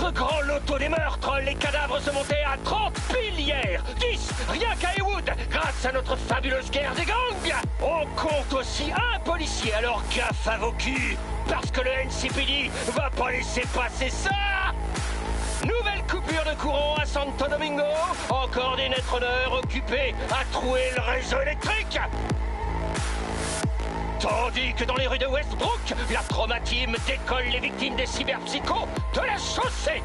autre grand loto des meurtres. Les cadavres se montaient à 30 piles hier. 10, rien qu'à Heywood, grâce à notre fabuleuse guerre des gangs. On compte aussi un policier, alors gaffe à vos culs, parce que le NCPD va pas laisser passer ça. Nouvelle coupure de courant à Santo Domingo. Encore des nétroneurs occupés à trouer le réseau électrique. Tandis que dans les rues de Westbrook, la trauma team décolle les victimes des cyberpsychos de la chaussée.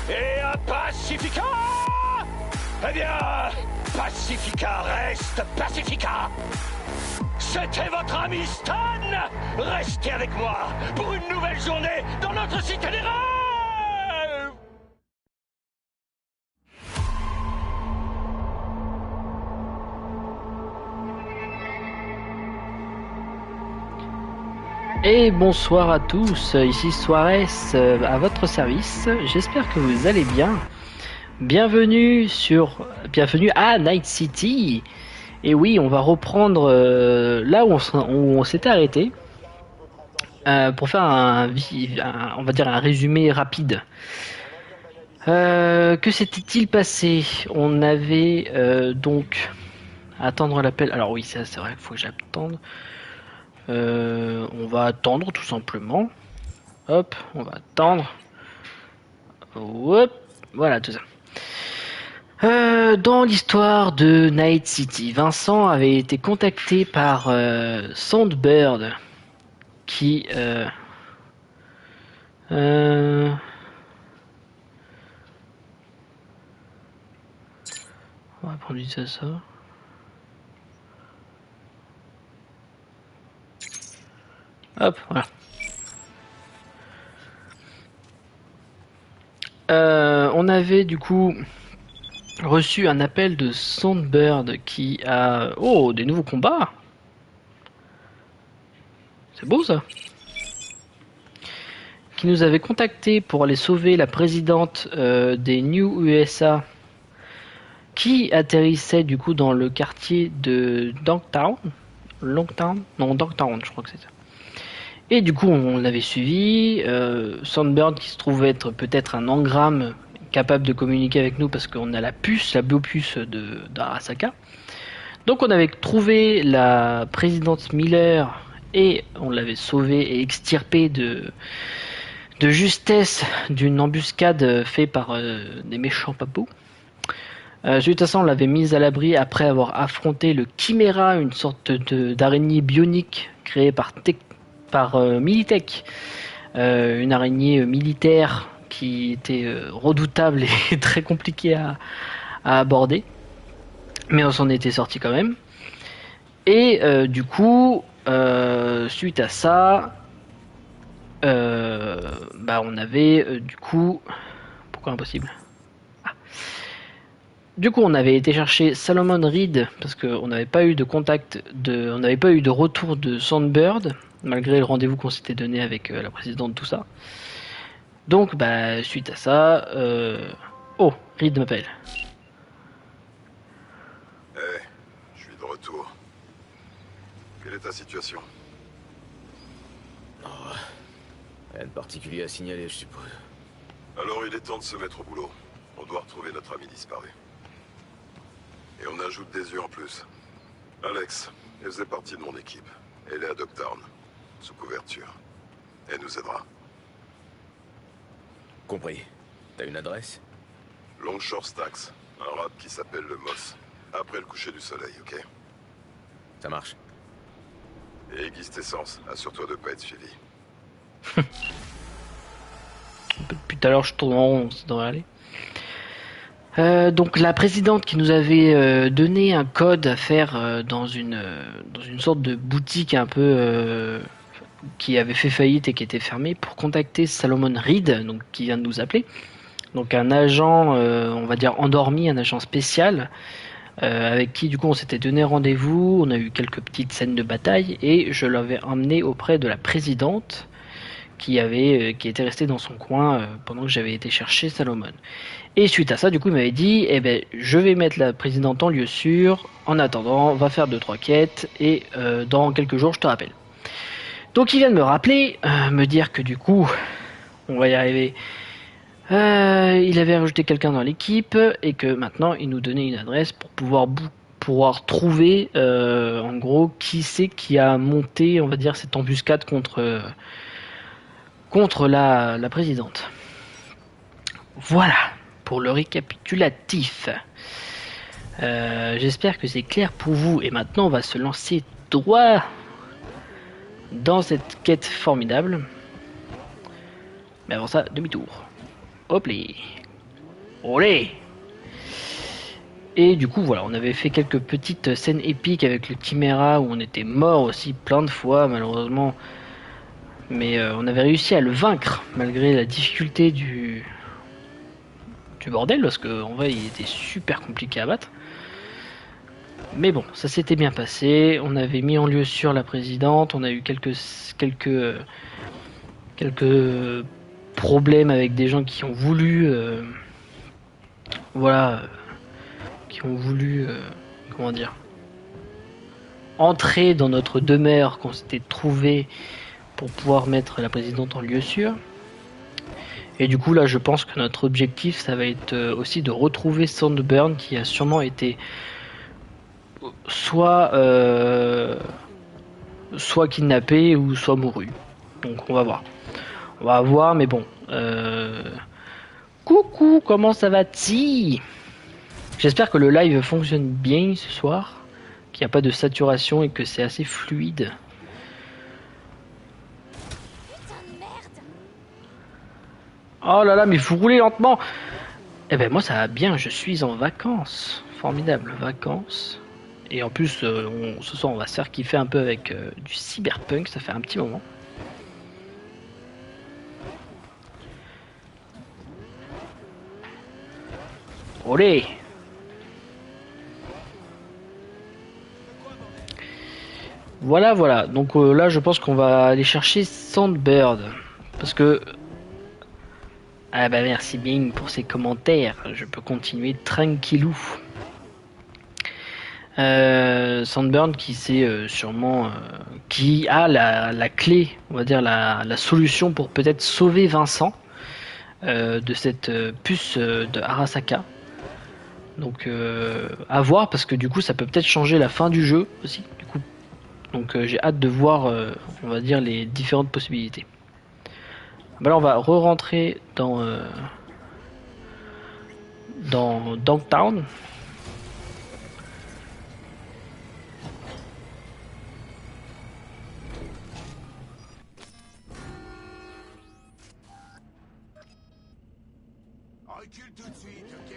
Et à Pacifica, eh bien, Pacifica reste Pacifica. C'était votre ami Stan. Restez avec moi pour une nouvelle journée dans notre cité des rêves. Et bonsoir à tous, ici Suarez à votre service, j'espère que vous allez bien. Bienvenue à Night City. Et oui, on va reprendre là où on s'était arrêté pour faire on va dire un résumé rapide. Que s'était-il passé? On avait donc attendre l'appel. Alors oui, ça c'est vrai qu'il faut que j'attende. On va attendre tout simplement. Hop, on va attendre. Hop, voilà tout ça. Dans l'histoire de Night City, Vincent avait été contacté par Sandbird qui on va prendre ça. Hop, voilà. On avait du coup reçu un appel de Sandbird qui a... Oh, des nouveaux combats. C'est beau ça. Qui nous avait contacté pour aller sauver la présidente des New USA qui atterrissait du coup dans le quartier de Dogtown. Dogtown, je crois que c'est ça. Et du coup, on l'avait suivi. Sandbird, qui se trouve être peut-être un engramme capable de communiquer avec nous parce qu'on a la biopuce d'Arasaka. Donc, on avait trouvé la présidente Miller et on l'avait sauvée et extirpée de justesse d'une embuscade faite par des méchants papous. Suite à ça, on l'avait mise à l'abri après avoir affronté le Chimera, une sorte d'araignée bionique créée par Militech, une araignée militaire qui était redoutable et très compliquée à aborder, mais on s'en était sorti quand même. Et du coup, suite à ça, on avait du coup, pourquoi impossible? Du coup, on avait été chercher Salomon Reed parce qu'on n'avait pas eu de on n'avait pas eu de retour de Sandbird malgré le rendez-vous qu'on s'était donné avec la présidente, tout ça. Donc, suite à ça, oh, Reed m'appelle. Je suis de retour. Quelle est ta situation? Rien de particulier à signaler, je suppose. Alors il est temps de se mettre au boulot. On doit retrouver notre ami disparu. Et on ajoute des yeux en plus. Alex, elle faisait partie de mon équipe. Elle est à Dogtown, sous couverture. Elle nous aidera. Compris. T'as une adresse? Longshore Stacks, un rap qui s'appelle le Moss. Après le coucher du soleil, ok? Ça marche. Et aiguise tes sens, assure-toi de pas être suivi. Depuis tout à l'heure, je tourne en rond, ça devrait aller. Donc la présidente qui nous avait donné un code à faire dans une sorte de boutique un peu qui avait fait faillite et qui était fermée pour contacter Salomon Reed, donc qui vient de nous appeler. Donc un agent, on va dire endormi, un agent spécial avec qui du coup on s'était donné rendez-vous. On a eu quelques petites scènes de bataille et je l'avais emmené auprès de la présidente qui était resté dans son coin pendant que j'avais été chercher Salomon. Et suite à ça, du coup, il m'avait dit, je vais mettre la présidente en lieu sûr. En attendant, va faire 2-3 quêtes et dans quelques jours, je te rappelle. Donc, il vient de me rappeler, me dire que du coup, on va y arriver. Il avait rajouté quelqu'un dans l'équipe et que maintenant il nous donnait une adresse pour pouvoir trouver en gros qui c'est qui a monté, on va dire, cette embuscade contre la présidente. Voilà pour le récapitulatif. J'espère que c'est clair pour vous et maintenant on va se lancer droit dans cette quête formidable. Mais avant ça, demi-tour. Hop là. Olé. Et du coup voilà, on avait fait quelques petites scènes épiques avec le Chimera où on était mort aussi plein de fois malheureusement. Mais on avait réussi à le vaincre malgré la difficulté du bordel parce qu'en vrai il était super compliqué à battre. Mais bon, ça s'était bien passé, on avait mis en lieu sûr la présidente, on a eu quelques problèmes avec des gens qui ont voulu comment dire, entrer dans notre demeure qu'on s'était trouvé pour pouvoir mettre la présidente en lieu sûr. Et du coup là je pense que notre objectif ça va être aussi de retrouver Sandburn qui a sûrement été soit kidnappé ou soit mouru. Donc on va voir mais bon coucou, comment ça va-t-il? J'espère que le live fonctionne bien ce soir, qu'il n'y a pas de saturation et que c'est assez fluide. Oh là là, mais vous roulez lentement. Eh ben moi ça va bien, je suis en vacances. Formidable, vacances. Et en plus, ce soir on va se faire kiffer un peu avec du cyberpunk, ça fait un petit moment. Olé! Voilà. Donc là je pense qu'on va aller chercher Sandbird. Parce que... Ah bah merci Bing pour ces commentaires, je peux continuer tranquillou. Sandburn qui sait sûrement qui a la clé, on va dire la solution pour peut-être sauver Vincent de cette puce de Arasaka. Donc à voir parce que du coup ça peut peut-être changer la fin du jeu aussi. Du coup, donc j'ai hâte de voir, on va dire les différentes possibilités. Bah là on va re-rentrer dans Downtown. Recule tout de suite, ok?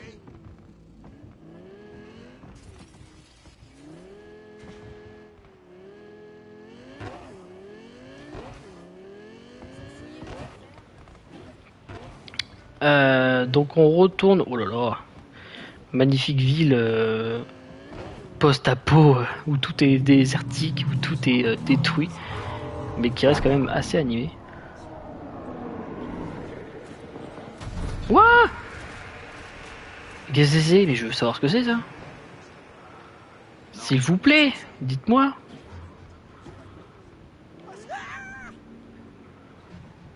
Donc on retourne. Oh là là, magnifique ville post-apo où tout est désertique, où tout est détruit, mais qui reste quand même assez animé. What? Qu'est-ce que c'est? Mais je veux savoir ce que c'est ça. S'il vous plaît, dites-moi.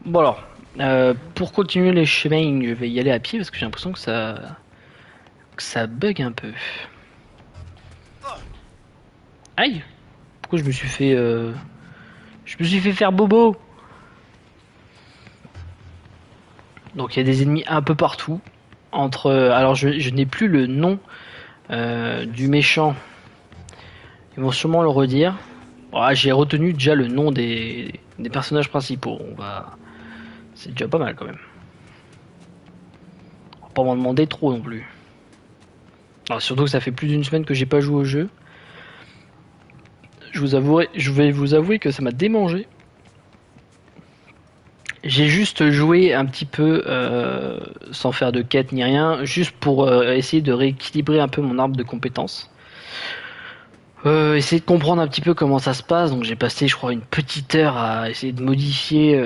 Bon alors, pour continuer les chemins, je vais y aller à pied parce que j'ai l'impression que ça bug un peu. Aïe! Pourquoi je me suis fait faire bobo? Donc il y a des ennemis un peu partout. Alors je n'ai plus le nom du méchant. Ils vont sûrement le redire. Bon, j'ai retenu déjà le nom des personnages principaux. C'est déjà pas mal quand même. On va pas m'en demander trop non plus. Alors, surtout que ça fait plus d'une semaine que j'ai pas joué au jeu. Je vais vous avouer que ça m'a démangé. J'ai juste joué un petit peu sans faire de quête ni rien, juste pour essayer de rééquilibrer un peu mon arbre de compétences. Essayer de comprendre un petit peu comment ça se passe. Donc j'ai passé, je crois, une petite heure à essayer de modifier,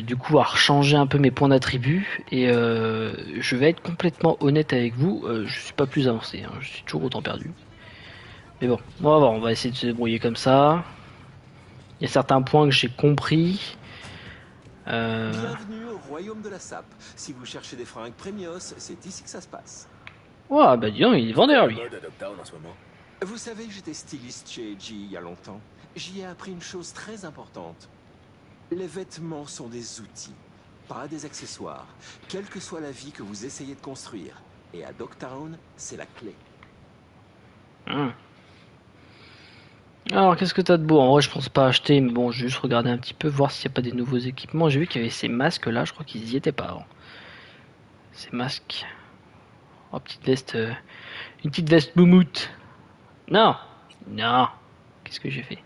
du coup à rechanger un peu mes points d'attribut. Et je vais être complètement honnête avec vous, je suis pas plus avancé, hein, je suis toujours autant perdu. Mais bon, on va voir, on va essayer de se débrouiller comme ça. Il y a certains points que j'ai compris. Bienvenue au royaume de la sape. Si vous cherchez des fringues Premios, c'est ici que ça se passe. Ouah, bah dis donc, il est vendeur lui. Mode à Dogtown en ce moment. Vous savez que j'étais styliste chez G il y a longtemps. J'y ai appris une chose très importante. Les vêtements sont des outils, pas des accessoires, quelle que soit la vie que vous essayez de construire. Et à Dogtown, c'est la clé. Alors, qu'est-ce que t'as de beau? En vrai, je pense pas acheter, mais bon, juste regarder un petit peu, voir s'il n'y a pas des nouveaux équipements. J'ai vu qu'il y avait ces masques là, je crois qu'ils y étaient pas avant. Ces masques. Oh, petite veste. Une petite veste moumoute. Non! Non! Qu'est-ce que j'ai fait?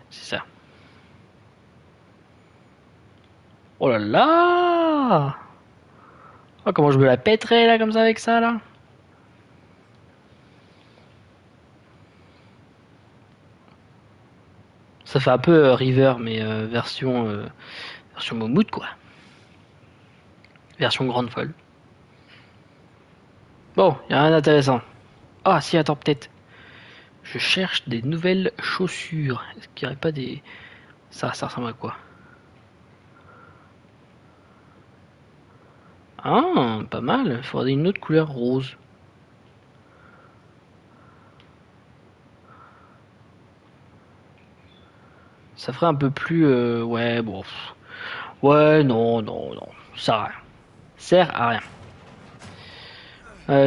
C'est ça. Oh là là! Oh, comment je me la pèterais là, comme ça, avec ça là? Ça fait un peu River, mais version moumoute quoi. Version grande folle. Bon, y a rien d'intéressant. Ah si, attends, peut-être. Je cherche des nouvelles chaussures. Est-ce qu'il n'y aurait pas des... Ça ressemble à quoi? Ah, pas mal. Il faudrait une autre couleur rose. Ça ferait un peu plus... ouais, bon... Ouais, non. Ça sert à rien. Sert à rien.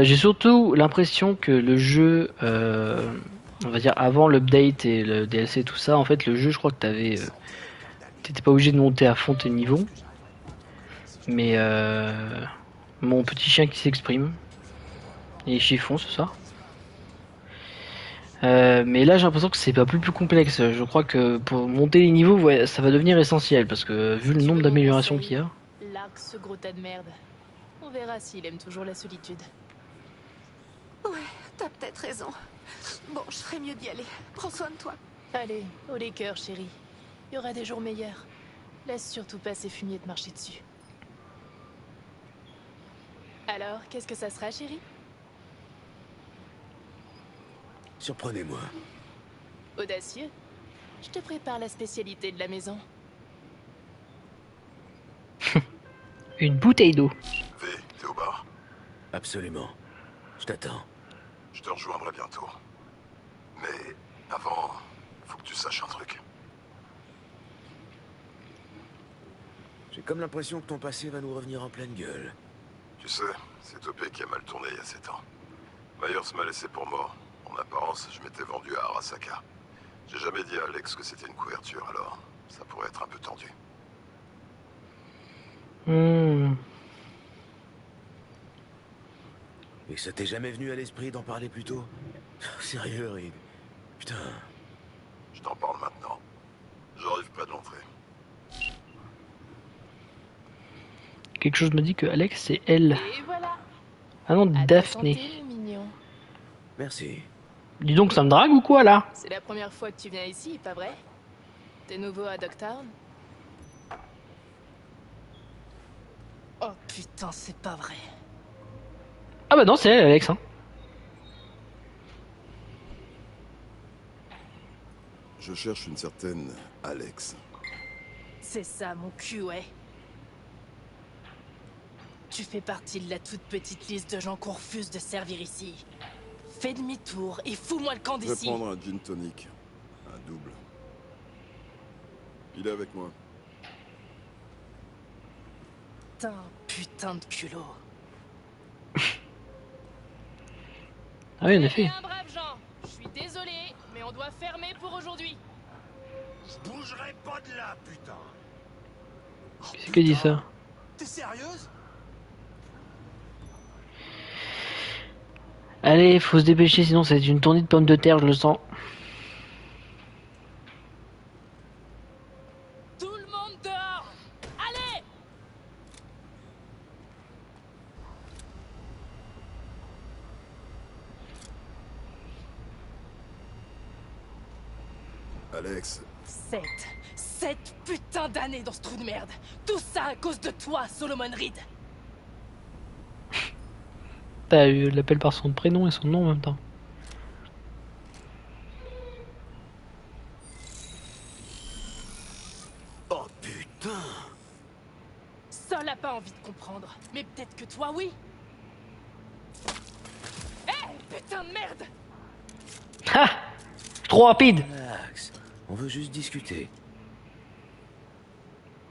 J'ai surtout l'impression que le jeu, on va dire avant l'update et le DLC tout ça, en fait le jeu je crois que t'étais pas obligé de monter à fond tes niveaux, mais mon petit chien qui s'exprime, et chiffon ce soir. Mais là j'ai l'impression que c'est pas plus complexe. Je crois que pour monter les niveaux, ouais, ça va devenir essentiel parce que vu le nombre d'améliorations qu'il y a. Largue ce gros tas de merde. On verra s'il aime toujours la solitude. Ouais, t'as peut-être raison. Bon, je ferais mieux d'y aller. Prends soin de toi. Allez, au les cœurs, chérie. Il y aura des jours meilleurs. Laisse surtout pas ces fumiers te marcher dessus. Alors, qu'est-ce que ça sera, chérie? Surprenez-moi. Audacieux? Je te prépare la spécialité de la maison. Une bouteille d'eau. V, t'es au bar. Absolument. Je t'attends. Je te rejoindrai bientôt. Mais avant, faut que tu saches un truc. J'ai comme l'impression que ton passé va nous revenir en pleine gueule. Tu sais, c'est Topé qui a mal tourné il y a 7 ans. Myers m'a laissé pour mort. En apparence, je m'étais vendu à Arasaka. J'ai jamais dit à Alex que c'était une couverture, alors ça pourrait être un peu tendu. Et ça t'est jamais venu à l'esprit d'en parler plus tôt? Sérieux, Reed? Putain. Je t'en parle maintenant. J'arrive près de l'entrée. Quelque chose me dit que Alex c'est elle. Et voilà. Ah non, À ta Daphné. santé, mon mignon. Merci. Dis donc, ça me drague ou quoi là? C'est la première fois que tu viens ici, pas vrai? T'es nouveau à Dogtown? Oh putain, c'est pas vrai. Ah bah non, c'est elle, Alex. Hein. Je cherche une certaine Alex. C'est ça, mon cul, ouais. Tu fais partie de la toute petite liste de gens qu'on refuse de servir ici. Fais demi-tour et fous-moi le camp Je vais d'ici. prendre un gin tonic. Un double. Il est avec moi. Putain de culot. Ah oui, en effet. Un brave Jean. Je suis désolé, mais on doit fermer pour aujourd'hui. Je bougerai pas de là, putain. Qu'est-ce que dit ça? T'es sérieuse? Allez, faut se dépêcher, sinon c'est une tournée de pommes de terre, je le sens. Tout le monde dehors. Allez! Alex, 7 putains d'années dans ce trou de merde. Tout ça à cause de toi, Solomon Reed. T'as eu l'appel par son prénom et son nom en même temps. Oh putain. Sol a pas envie de comprendre. Mais peut-être que toi, oui. Hé, putain de merde! Ah! Trop rapide! Relax. On veut juste discuter.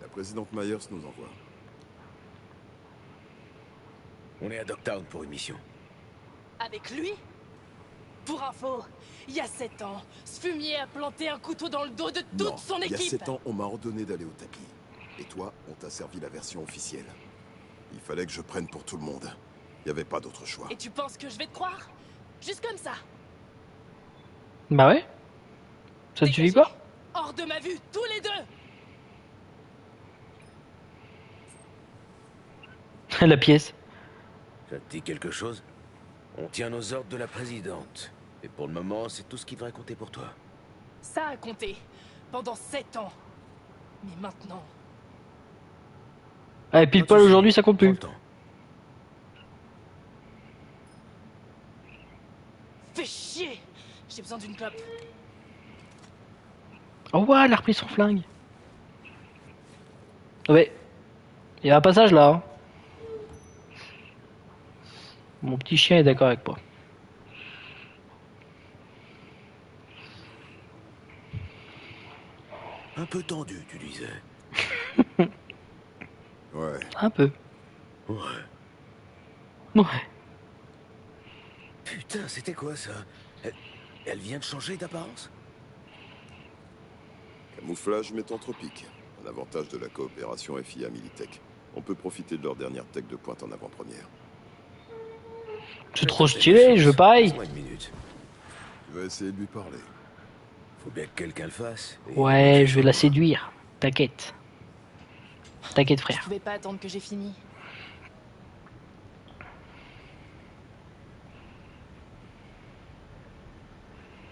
La présidente Myers nous envoie. On est à Dogtown pour une mission. Avec lui? Pour info, il y a 7 ans, ce fumier a planté un couteau dans le dos de toute Non, son il y a équipe. 7 ans, on m'a ordonné d'aller au tapis. Et toi, on t'a servi la version officielle. Il fallait que je prenne pour tout le monde. Il n'y avait pas d'autre choix. Et tu penses que je vais te croire? Juste comme ça. Bah ouais. Ça te suffit pas? Hors de ma vue, tous les deux. La pièce. Ça te dit quelque chose? On tient nos ordres de la présidente. Et pour le moment, c'est tout ce qui devrait compter pour toi. Ça a compté. Pendant 7 ans. Mais maintenant... Ah, et pile poil aujourd'hui, ça compte Prends plus. le temps. Fais chier. J'ai besoin d'une clope. Oh ouais, elle a repris son flingue. Ouais. Il y a un passage là. Hein. Mon petit chien est d'accord avec moi. Un peu tendu, tu disais. Ouais. Un peu. Ouais. Ouais. Putain, c'était quoi ça? Elle vient de changer d'apparence? Camouflage métanthropique. Un avantage de la coopération FIA Militech. On peut profiter de leur dernière tech de pointe en avant-première. C'est trop stylé, je veux pareil. Laisse-moi une minute. Tu vas essayer de lui parler. Faut bien que quelqu'un le fasse. Et- Ouais, je vais la séduire. T'inquiète. T'inquiète, Je frère. pouvais pas attendre que j'ai fini.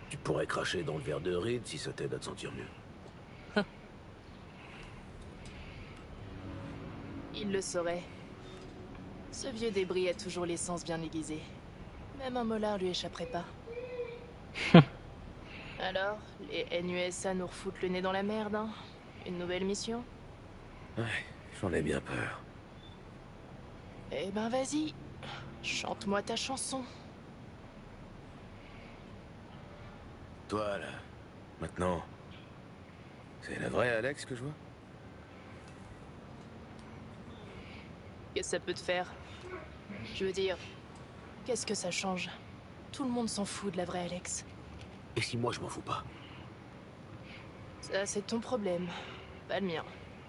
Tu pourrais cracher dans le verre de Reed si ça t'aide à te sentir mieux. Il le saurait. Ce vieux débris a toujours l'essence bien aiguisée. Même un molar lui échapperait pas. Alors, les NUSA nous refoutent le nez dans la merde, hein? Une nouvelle mission? Ouais, j'en ai bien peur. Eh ben vas-y, chante-moi ta chanson. Toi, là, maintenant, c'est la vraie Alex que je vois? Qu'est-ce que ça peut te faire? Je veux dire, qu'est-ce que ça change? Tout le monde s'en fout de la vraie Alex. Et si moi je m'en fous pas? Ça, c'est ton problème, pas le mien.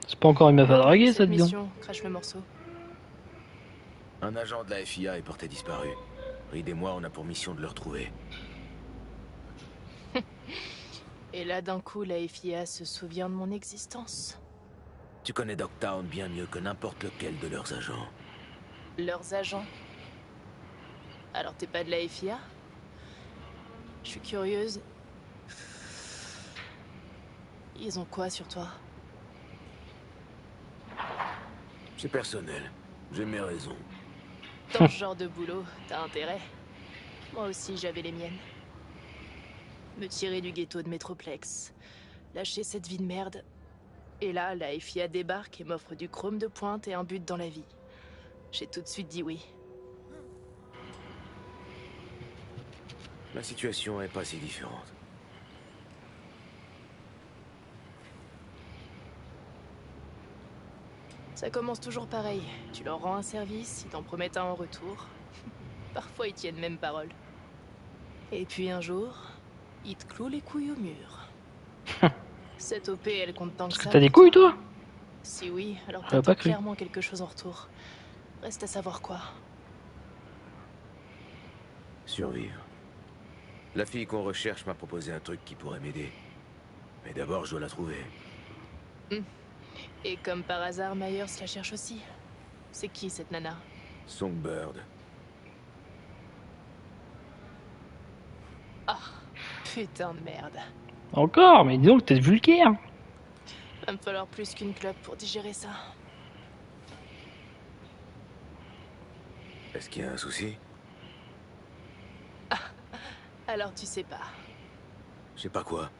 C'est pas encore une meuf à draguer, ça, Cette dis donc. mission, crache le morceau. Un agent de la FIA est porté disparu. Reed et moi, on a pour mission de le retrouver. Et là, d'un coup, la FIA se souvient de mon existence. Tu connais Dogtown bien mieux que n'importe lequel de leurs agents. Leurs agents. Alors t'es pas de la FIA? Je suis curieuse. Ils ont quoi sur toi? C'est personnel. J'ai mes raisons. Dans ce genre de boulot, t'as intérêt. Moi aussi, j'avais les miennes. Me tirer du ghetto de Metroplex. Lâcher cette vie de merde. Et là, la FIA débarque et m'offre du chrome de pointe et un but dans la vie. J'ai tout de suite dit oui. La situation est pas si différente. Ça commence toujours pareil. Tu leur rends un service, ils t'en promettent un en retour. Parfois, ils tiennent même parole. Et puis un jour, ils te clouent les couilles au mur. Cette OP, elle compte tant que Parce ça. que t'as des couilles, toi? Si oui, alors J'aurais pas t'attends cru. clairement quelque chose en retour. Reste à savoir quoi. Survivre. La fille qu'on recherche m'a proposé un truc qui pourrait m'aider. Mais d'abord, je dois la trouver. Et comme par hasard, Myers la cherche aussi. C'est qui cette nana? Songbird. Ah, putain de merde. Encore, mais dis donc, t'es vulgaire. Va me falloir plus qu'une clope pour digérer ça. Est-ce qu'il y a un souci? Alors tu sais pas. Je sais pas quoi.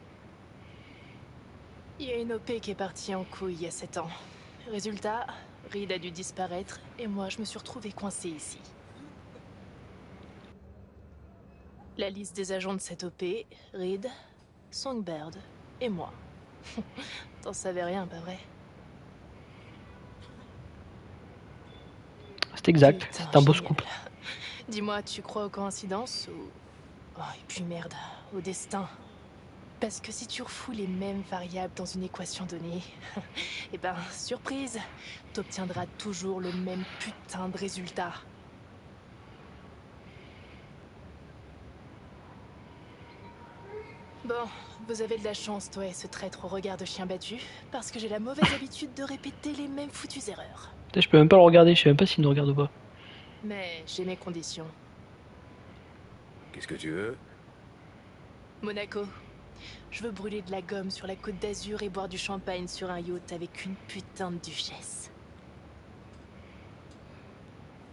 Il y a une OP qui est partie en couille il y a 7 ans. Résultat, Reed a dû disparaître et moi je me suis retrouvée coincée ici. La liste des agents de cette OP, Reed, Songbird et moi. T'en savais rien, pas vrai? C'est exact, Putain, c'est un beau génial. scoop. Dis-moi, tu crois aux coïncidences ou... Oh, et puis merde, au destin. Parce que si tu refous les mêmes variables dans une équation donnée, eh ben, surprise, t'obtiendras toujours le même putain de résultat. Bon, vous avez de la chance, toi et ce traître au regard de chien battu, parce que j'ai la mauvaise habitude de répéter les mêmes foutues erreurs. Putain, je peux même pas le regarder, je sais même pas s'il nous regarde ou pas. Mais j'ai mes conditions. Qu'est-ce que tu veux? Monaco. Je veux brûler de la gomme sur la côte d'Azur et boire du champagne sur un yacht avec une putain de duchesse.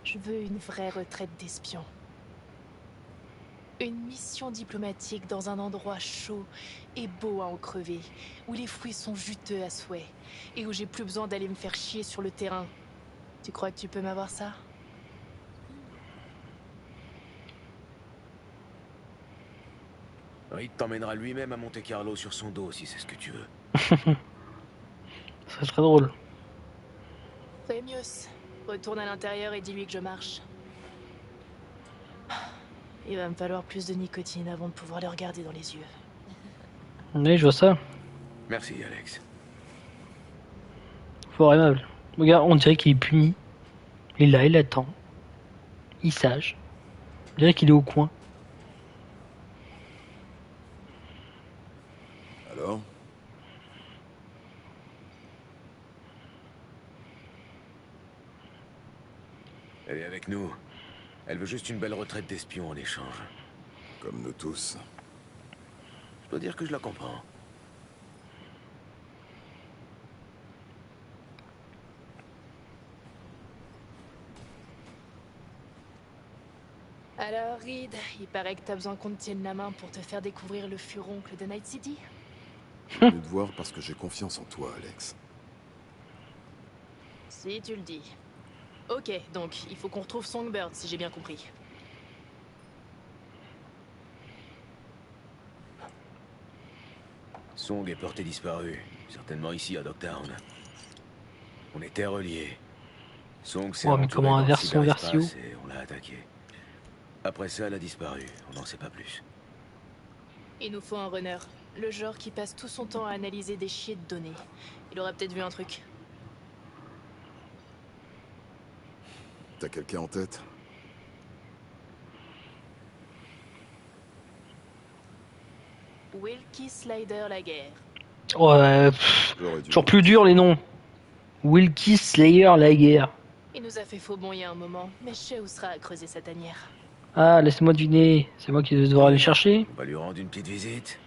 Je veux une vraie retraite d'espion. Une mission diplomatique dans un endroit chaud et beau à en crever, où les fruits sont juteux à souhait, et où j'ai plus besoin d'aller me faire chier sur le terrain. Tu crois que tu peux m'avoir ça? Il t'emmènera lui-même à Monte-Carlo sur son dos si c'est ce que tu veux. Ça serait très drôle. Rémius, retourne à l'intérieur et dis-lui que je marche. Il va me falloir plus de nicotine avant de pouvoir le regarder dans les yeux. Oui, je vois ça. Merci, Alex. Fort aimable. Regarde, on dirait qu'il est puni. Il est là, il attend. Il sage. On dirait qu'il est au coin. Alors? Elle est avec nous. Elle veut juste une belle retraite d'espion en échange. Comme nous tous. Je dois dire que je la comprends. Alors, Reed, il paraît que t'as besoin qu'on te tienne la main pour te faire découvrir le furoncle de Night City. Je suis venu te voir parce que j'ai confiance en toi, Alex. Si tu le dis. Ok, donc il faut qu'on retrouve Songbird, si j'ai bien compris. Song est porté disparu. Certainement ici à Dogtown. On était reliés. Song s'est Oh, mais aventuré comment dans le inverse son cyberespace versio? et on l'a attaqué. Après ça, elle a disparu. On n'en sait pas plus. Il nous faut un runner. Le genre qui passe tout son temps à analyser des chiers de données. Il aurait peut-être vu un truc. T'as quelqu'un en tête? Wilkie Slider Laguerre. Ouais, J'aurais dû. toujours plus dur les noms. Wilkie Slayer Laguerre. Il nous a fait faux bon il y a un moment, mais je sais où sera à creuser sa tanière. Ah, laissez-moi deviner. C'est moi qui vais devoir aller chercher. On va lui rendre une petite visite.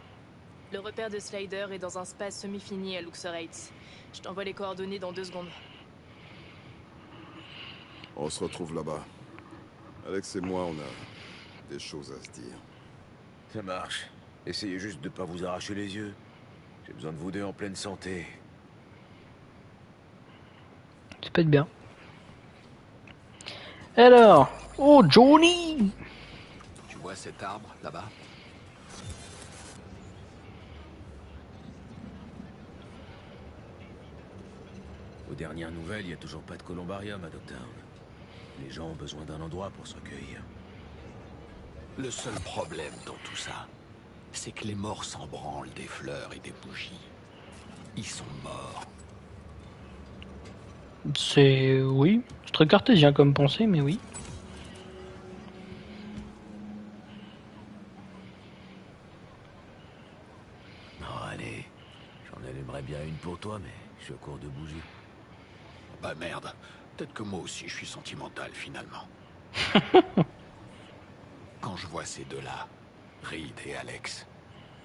Le repère de Slider est dans un spa semi-fini à Luxor Heights. Je t'envoie les coordonnées dans 2 secondes. On se retrouve là-bas. Alex et moi, on a des choses à se dire. Ça marche. Essayez juste de pas vous arracher les yeux. J'ai besoin de vous deux en pleine santé. Ça peut être bien. Alors, oh Johnny! Tu vois cet arbre là-bas? Aux dernières nouvelles, il n'y a toujours pas de columbarium à Dogtown. Les gens ont besoin d'un endroit pour se recueillir. Le seul problème dans tout ça, c'est que les morts s'en branlent des fleurs et des bougies. Ils sont morts. C'est... oui. C'est très cartésien comme pensée, mais oui. Oh, allez. J'en allumerais bien une pour toi, mais je suis au court de bougies. Bah merde, peut-être que moi aussi je suis sentimental finalement. Quand je vois ces deux-là, Reed et Alex,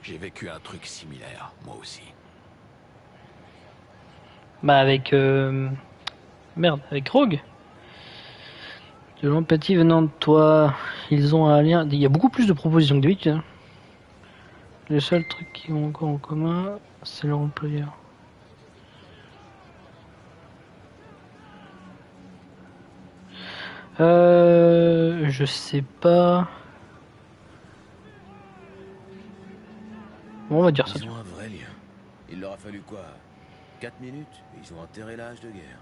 j'ai vécu un truc similaire, moi aussi. Bah avec... Merde, avec Rogue. De l'empathie venant de toi, ils ont un lien... Il y a beaucoup plus de propositions que d'habitude. Hein. Le seul truc qu'ils ont encore en commun, c'est leur employeur. Je sais pas. Bon, on va dire ça. Ils ont un vrai lien. Il leur a fallu quoi? 4 minutes? Ils ont enterré l'âge de guerre.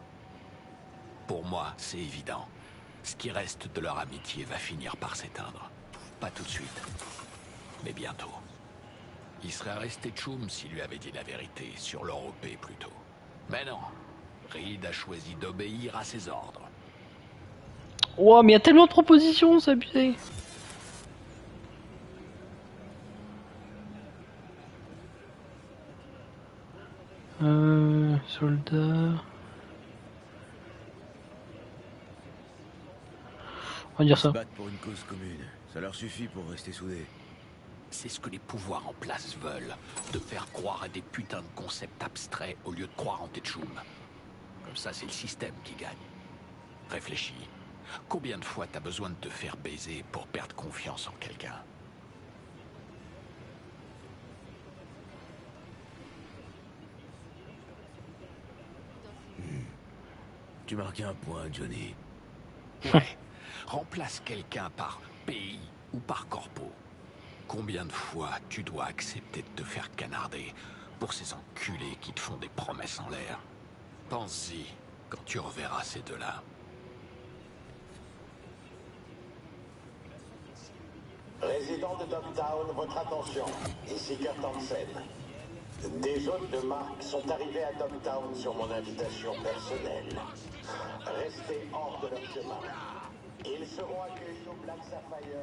Pour moi, c'est évident. Ce qui reste de leur amitié va finir par s'éteindre. Pas tout de suite, mais bientôt. Il serait resté Choum s'il lui avait dit la vérité, sur l'Europée plutôt. Mais non, Reed a choisi d'obéir à ses ordres. Oh, mais il y a tellement de propositions, c'est abusé. Soldat. On va dire ça. Ils se battent pour une cause commune. Ça leur suffit pour rester soudés. C'est ce que les pouvoirs en place veulent. De faire croire à des putains de concepts abstraits au lieu de croire en Tetchum. Comme ça, c'est le système qui gagne. Réfléchis. Combien de fois t'as besoin de te faire baiser pour perdre confiance en quelqu'un? Tu marques un point, Johnny. Ouais. Remplace quelqu'un par pays ou par corpo. Combien de fois tu dois accepter de te faire canarder pour ces enculés qui te font des promesses en l'air? Pense-y quand tu reverras ces deux-là. Résidents de Dogtown, votre attention. Ici Kurt Hansen. Des hôtes de marque sont arrivés à Dogtown sur mon invitation personnelle. Restez hors de leur chemin. Ils seront accueillis au Black Sapphire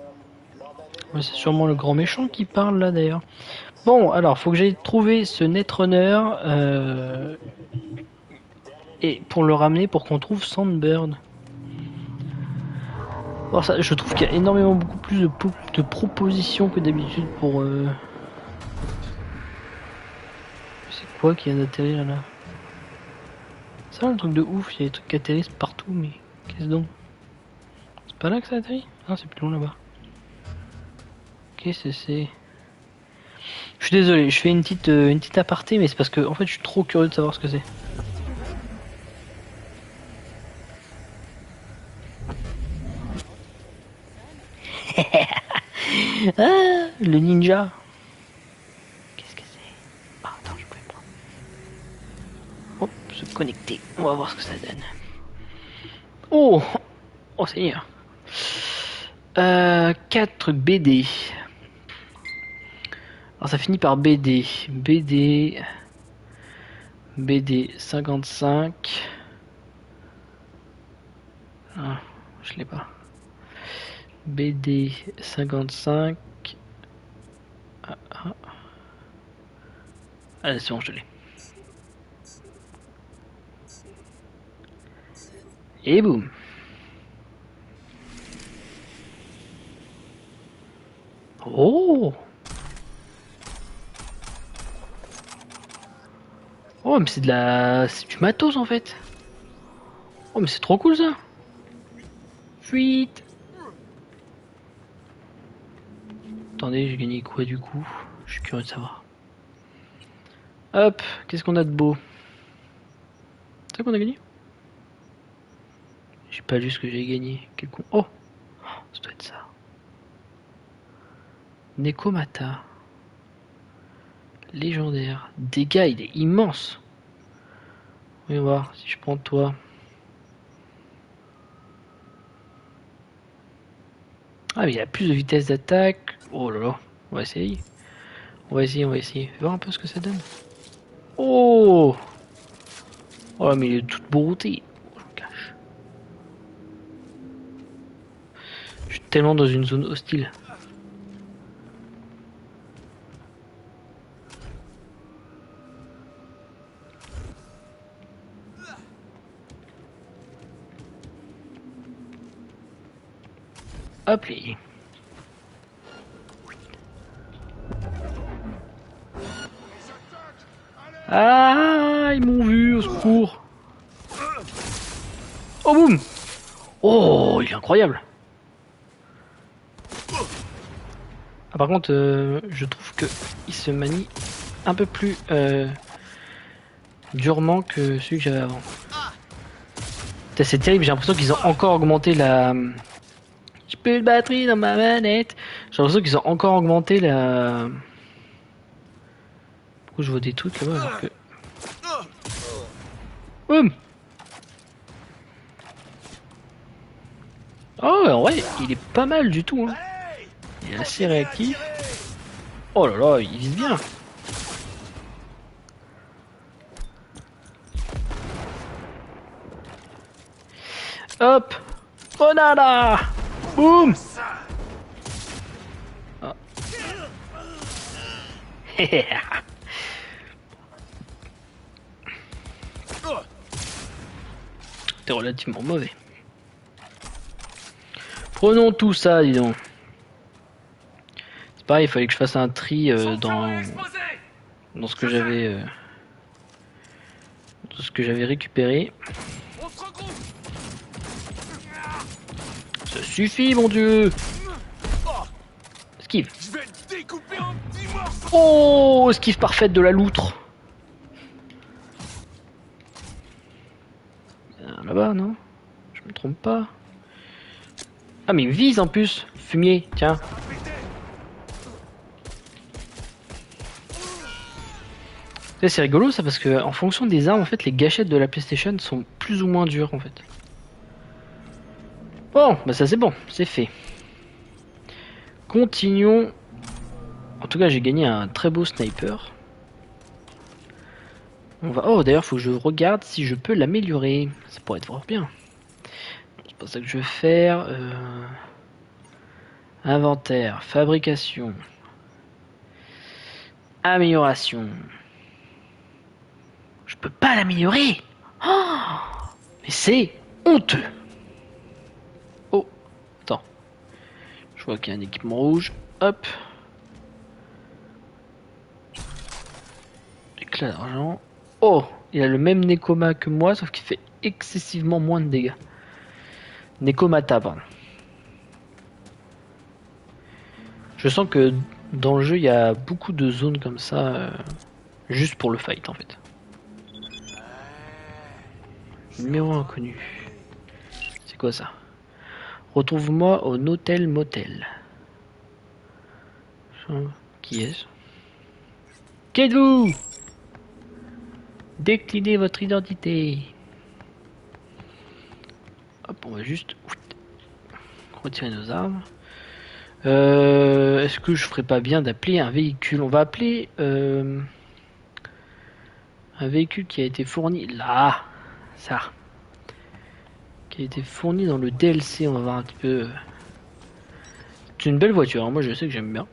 lors d'un événement... C'est sûrement le grand méchant qui parle là d'ailleurs. Bon, alors faut que j'aille trouver ce Netrunner et pour le ramener pour qu'on trouve Sandbird. Alors ça, je trouve qu'il y a énormément beaucoup plus de propositions que d'habitude pour. C'est quoi qui vient d'atterrir là? Ça le truc de ouf, il y a des trucs qui atterrissent partout, mais qu'est-ce donc? C'est pas là que ça atterrit? Non, c'est plus loin là-bas. Qu'est-ce que c'est? Je suis désolé, je fais une petite aparté, mais c'est parce que en fait je suis trop curieux de savoir ce que c'est. Ah, le ninja. Qu'est-ce que c'est? Ah, attends, je peux prendre. Hop, se connecter. On va voir ce que ça donne. Oh, oh Seigneur. 4 BD. Alors ça finit par BD. BD 55. Ah, je l'ai pas. BD 55. Ah, c'est bon, je l'ai. Et boum. Oh. Oh, mais c'est du matos en fait. Oh, mais c'est trop cool ça. Fuite. Attendez, j'ai gagné quoi du coup? Je suis curieux de savoir. Hop, qu'est-ce qu'on a de beau? C'est ça qu'on a gagné? J'ai pas lu ce que j'ai gagné. Quel con. Oh, ça doit être ça. Nekomata. Légendaire. Dégâts, il est immense. Voyons voir si je prends toi. Ah, mais il a plus de vitesse d'attaque. Oh là là, on va essayer. On va essayer. Voir un peu ce que ça donne. Oh! Oh, mais il est tout brouté. Oh, je me cache. Je suis tellement dans une zone hostile. Hop là. Ah, ils m'ont vu, au secours. Oh boum. Oh, il est incroyable. Ah, par contre, je trouve que il se manie un peu plus durement que celui que j'avais avant. Putain, c'est terrible, j'ai l'impression qu'ils ont encore augmenté la... J'ai plus de batterie dans ma manette. J'ai l'impression qu'ils ont encore augmenté la... Pourquoi je vois des trucs là-bas alors que... Boum. Oh ouais, il est pas mal du tout. Hein. Il est assez réactif. Oh là là, il vise bien. Hop. Grenada. Boum. Oh. T'es relativement mauvais. Prenons tout ça, dis donc. C'est pareil, il fallait que je fasse un tri dans ce que j'avais récupéré. Ça suffit, mon dieu. Esquive. Oh, esquive parfaite de la loutre. Là-bas, non? Je me trompe pas. Ah mais il me vise en plus. Fumier, tiens. C'est rigolo ça parce que en fonction des armes en fait les gâchettes de la PlayStation sont plus ou moins dures en fait. Bon, bah ça c'est bon, c'est fait. Continuons. En tout cas j'ai gagné un très beau sniper. On va... Oh d'ailleurs faut que je regarde si je peux l'améliorer. Ça pourrait être fort bien. C'est pas ça que je vais faire. Inventaire, fabrication, amélioration. Je peux pas l'améliorer. Oh, mais c'est honteux. Oh, attends. Je vois qu'il y a un équipement rouge. Hop. Éclat d'argent. Oh, il a le même Nekoma que moi, sauf qu'il fait excessivement moins de dégâts. Nekomata, pardon. Je sens que dans le jeu, il y a beaucoup de zones comme ça, juste pour le fight en fait. Numéro inconnu. C'est quoi ça? Retrouve-moi au Hôtel Motel. Qui est-ce? Qui êtes-vous? Déclinez votre identité. Hop, on va juste retirer nos armes. Est-ce que je ferais pas bien d'appeler un véhicule? On va appeler un véhicule qui a été fourni là, ça, qui a été fourni dans le DLC. On va voir un petit peu. C'est une belle voiture, hein. Moi je sais que j'aime bien.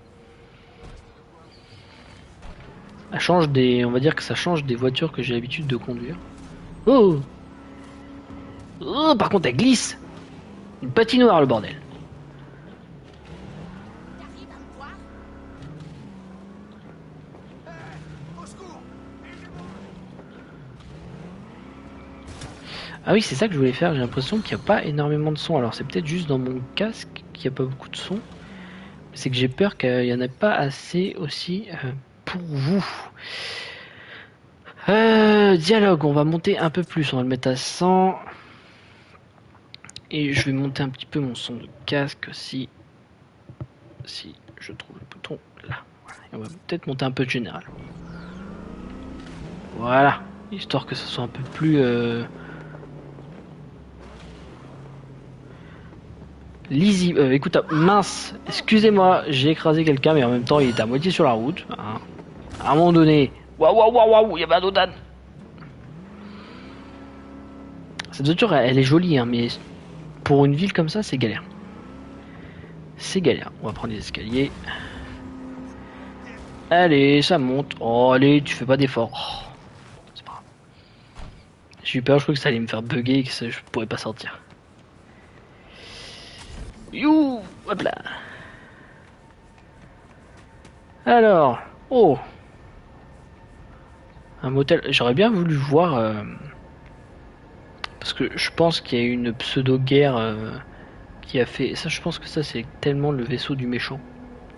Elle change des, on va dire que ça change des voitures que j'ai l'habitude de conduire. Oh, oh, par contre elle glisse. Une patinoire le bordel. Ah oui, c'est ça que je voulais faire. J'ai l'impression qu'il n'y a pas énormément de son. Alors c'est peut-être juste dans mon casque qu'il n'y a pas beaucoup de son. C'est que j'ai peur qu'il n'y en ait pas assez aussi pour vous. Dialogue, on va monter un peu plus. On va le mettre à 100. Et je vais monter un petit peu mon son de casque aussi. Si je trouve le bouton là. Et on va peut-être monter un peu de général. Voilà. Histoire que ce soit un peu plus... lisible. Écoute, mince, excusez-moi, j'ai écrasé quelqu'un, mais en même temps, il était à moitié sur la route. Hein. À un moment donné, waouh, il y avait un Dodan. Cette voiture, elle est jolie, hein, mais pour une ville comme ça, c'est galère. C'est galère. On va prendre les escaliers. Allez, ça monte. Oh, allez, tu fais pas d'effort. Oh, c'est pas grave. J'ai eu peur, je crois que ça allait me faire bugger et que je pourrais pas sortir. You, hop là. Alors, oh, un motel. J'aurais bien voulu voir parce que je pense qu'il y a une pseudo-guerre qui a fait ça. Je pense que ça c'est tellement le vaisseau du méchant.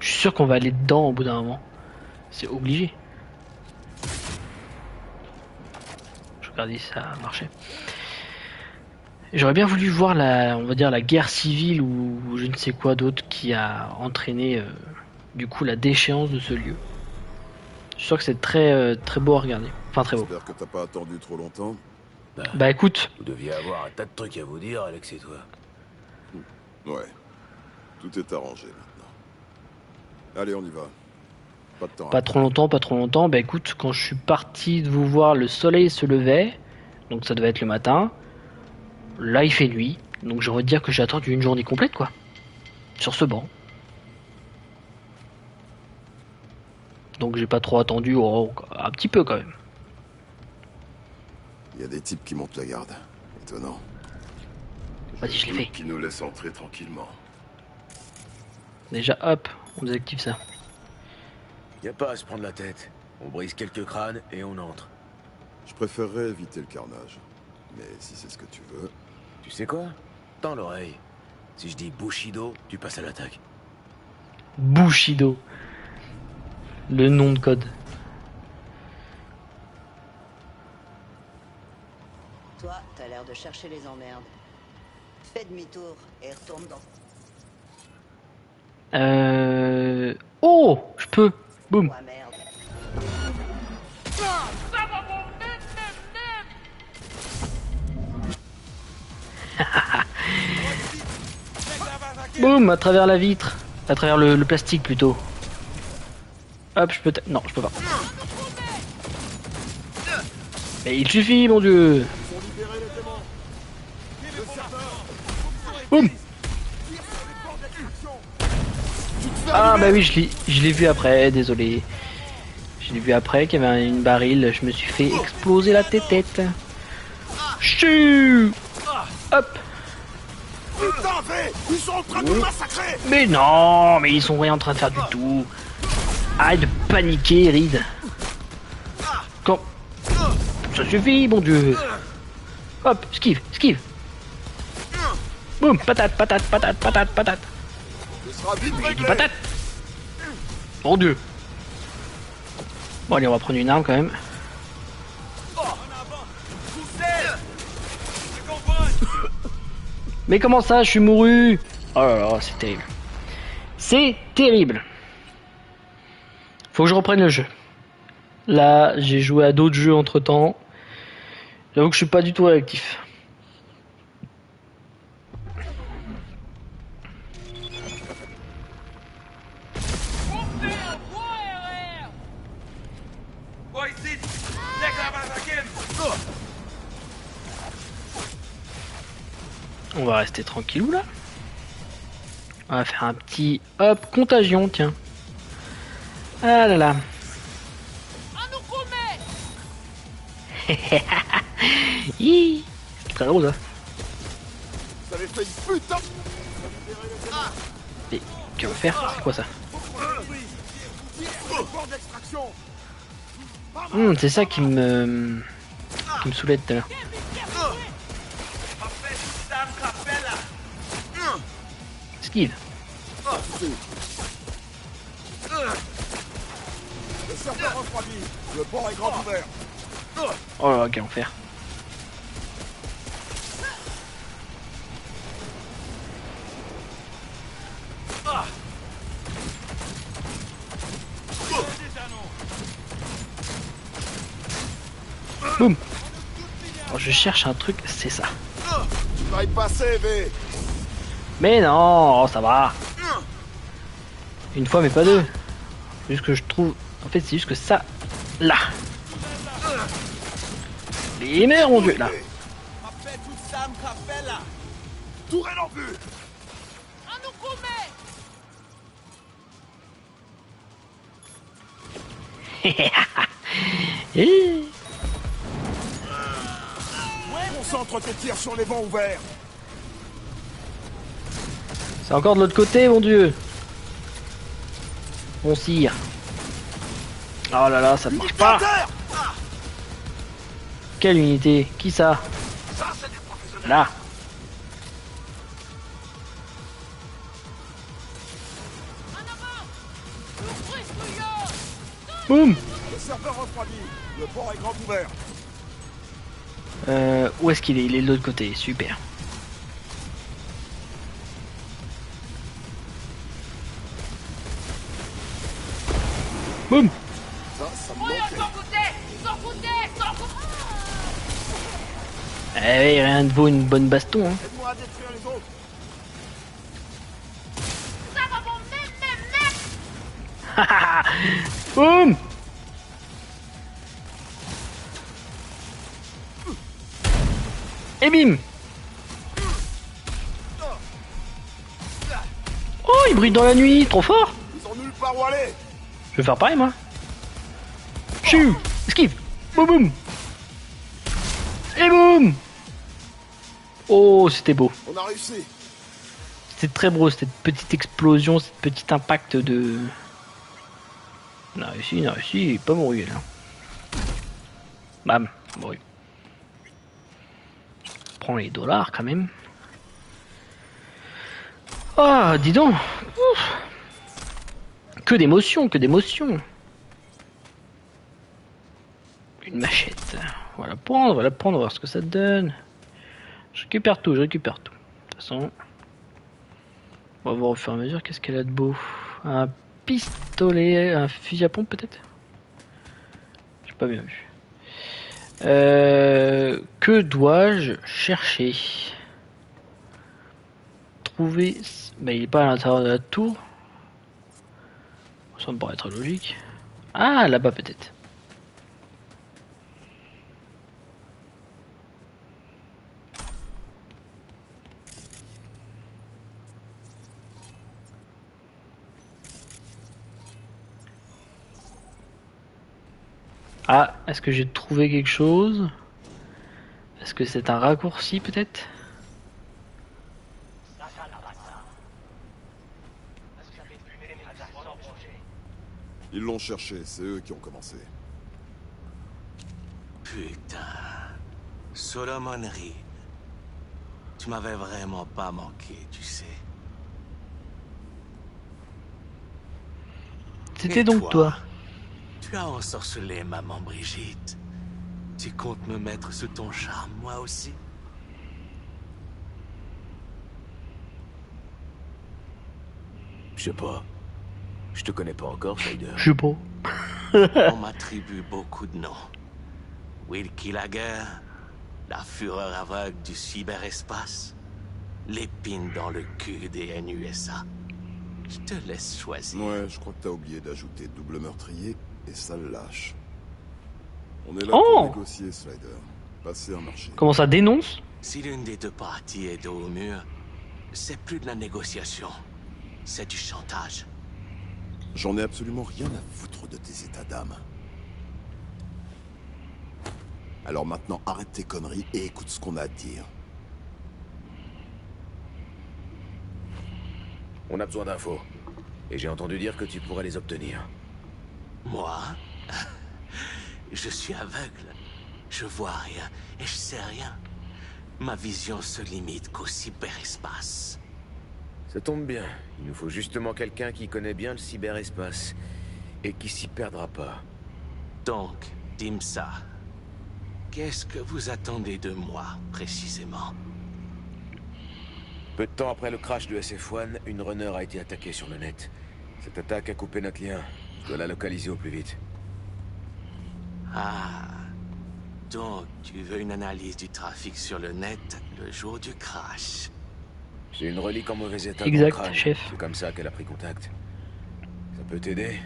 Je suis sûr qu'on va aller dedans au bout d'un moment. C'est obligé. Je regarde si ça a marché. J'aurais bien voulu voir on va dire la guerre civile ou je ne sais quoi d'autre qui a entraîné du coup la déchéance de ce lieu. Je suis sûr que c'est très beau à regarder. Enfin très beau. J'espère que t'as pas attendu trop longtemps. Bah écoute, Vous deviez avoir un tas de trucs à vous dire, Alex et toi. Ouais. Tout est arrangé maintenant. Allez, on y va. Pas de temps. pas trop longtemps. Bah écoute, quand je suis parti de vous voir, le soleil se levait, donc ça devait être le matin. Là il fait nuit, donc j'aurais dire que j'ai attendu une journée complète quoi. Sur ce banc. Donc j'ai pas trop attendu, un petit peu quand même. Il y a des types qui montent la garde. Étonnant. Vas-y, je l'ai fait. Qui nous laissent entrer tranquillement. Déjà hop, on désactive ça. Y a pas à se prendre la tête. On brise quelques crânes et on entre. Je préférerais éviter le carnage. Mais si c'est ce que tu veux... Tu sais quoi? Tends l'oreille. Si je dis Bushido, tu passes à l'attaque. Bushido. Le nom de code. Toi, t'as l'air de chercher les emmerdes. Fais demi-tour et retourne dans... Oh, je peux. Boum. Oh, merde. Boum, à travers la vitre. À travers le plastique plutôt. Hop, je peux... Non, je peux pas. Mais il suffit, mon dieu. Boum. Ah bah oui, je l'ai vu après, désolé. Je l'ai vu après qu'il y avait une baril, je me suis fait exploser la tête. Chut. Hop. Ils sont en train de nous massacrer. Mais non, mais ils sont rien en train de faire du tout. Arrête de paniquer, Reed. Quand... Ça suffit, mon dieu. Hop, esquive. Boum, patate. J'ai dit patate. Mon dieu. Bon allez, on va prendre une arme quand même. Mais comment ça, je suis mouru? Oh là là, c'est terrible. C'est terrible. Faut que je reprenne le jeu. Là, j'ai joué à d'autres jeux entre temps. J'avoue que je suis pas du tout réactif. On va rester tranquillou là. On va faire un petit hop contagion, tiens. Ah là là. C'est très drôle ça. Ça avait fait une putain. Et tu vas faire? C'est quoi ça? C'est ça qui me saoulait tout à l'heure. Esquive. Le serveur refroidi. Le port est grand ouvert. Oh là là, quel enfer. Boum. Alors, je cherche un truc, c'est ça. Tu vas y passer, V. Mais non, ça va. Une fois, mais pas deux. Juste que je trouve... En fait, c'est juste que ça... Là. Les mères, mon dieu, là. Tourelle en vue. Concentre tes tirs sur les vents ouverts. C'est encore de l'autre côté, mon dieu. Mon cire. Oh là là, ça ne marche pas. Quelle unité? Qui ça? Là. Boum. Le serveur refroidi. Le port est grand ouvert. Où est-ce qu'il est? Il est de l'autre côté, super. Boum. Ça me manquait. Eh oui, rien de vaut une bonne baston. Hein. Aide-moi à détruire les autres. Boum. Et bim. Oh, il brille dans la nuit, trop fort. Ils ont nulle part où aller. Je vais faire pareil, moi. Chou, esquive. Boum boum. Et boum. Oh, c'était beau. On a réussi. C'était très beau, cette petite explosion, cette petite impact de... On a réussi, il est pas mouru là. Bam, mouru. Prends les dollars quand même. Ah, dis donc. Ouf. Que d'émotions, que d'émotions. Une machette. On va la prendre, voir ce que ça donne. Je récupère tout. De toute façon... On va voir au fur et à mesure qu'est-ce qu'elle a de beau. Un pistolet, un fusil à pompe peut-être. J'ai pas bien vu. Que dois-je chercher? Trouver... Bah, il est pas à l'intérieur de la tour. Ça me paraît être logique. Ah, là-bas peut-être. Ah, est-ce que j'ai trouvé quelque chose? Est-ce que c'est un raccourci peut-être? Ils l'ont cherché, c'est eux qui ont commencé. Putain. Solomon Reed. Tu m'avais vraiment pas manqué, tu sais. C'était donc toi. Tu as ensorcelé maman Brigitte. Tu comptes me mettre sous ton charme, moi aussi? Je sais pas. Je te connais pas encore, Slider. Je sais pas. On m'attribue beaucoup de noms. Wilkie Laguerre, la fureur aveugle du cyberespace, l'épine dans le cul des NUSA. Je te laisse choisir. Ouais, je crois que t'as oublié d'ajouter double meurtrier et sale lâche. On est là Oh pour négocier, Slider. Passer un marché. Comment ça dénonce? Si l'une des deux parties est dos au mur, c'est plus de la négociation. C'est du chantage. J'en ai absolument rien à foutre de tes états d'âme. Alors maintenant, arrête tes conneries et écoute ce qu'on a à te dire. On a besoin d'infos. Et j'ai entendu dire que tu pourrais les obtenir. Moi? Je suis aveugle. Je vois rien et je sais rien. Ma vision se limite qu'au cyberespace. Ça tombe bien. Il nous faut justement quelqu'un qui connaît bien le cyberespace. Et qui s'y perdra pas. Donc, dis-moi ça. Qu'est-ce que vous attendez de moi, précisément? Peu de temps après le crash de SF-1, une runner a été attaquée sur le net. Cette attaque a coupé notre lien. Je dois la localiser au plus vite. Ah. Donc, tu veux une analyse du trafic sur le net le jour du crash? J'ai une relique en mauvais état. Exact, dans le crâne. chef. C'est comme ça qu'elle a pris contact. Ça peut t'aider?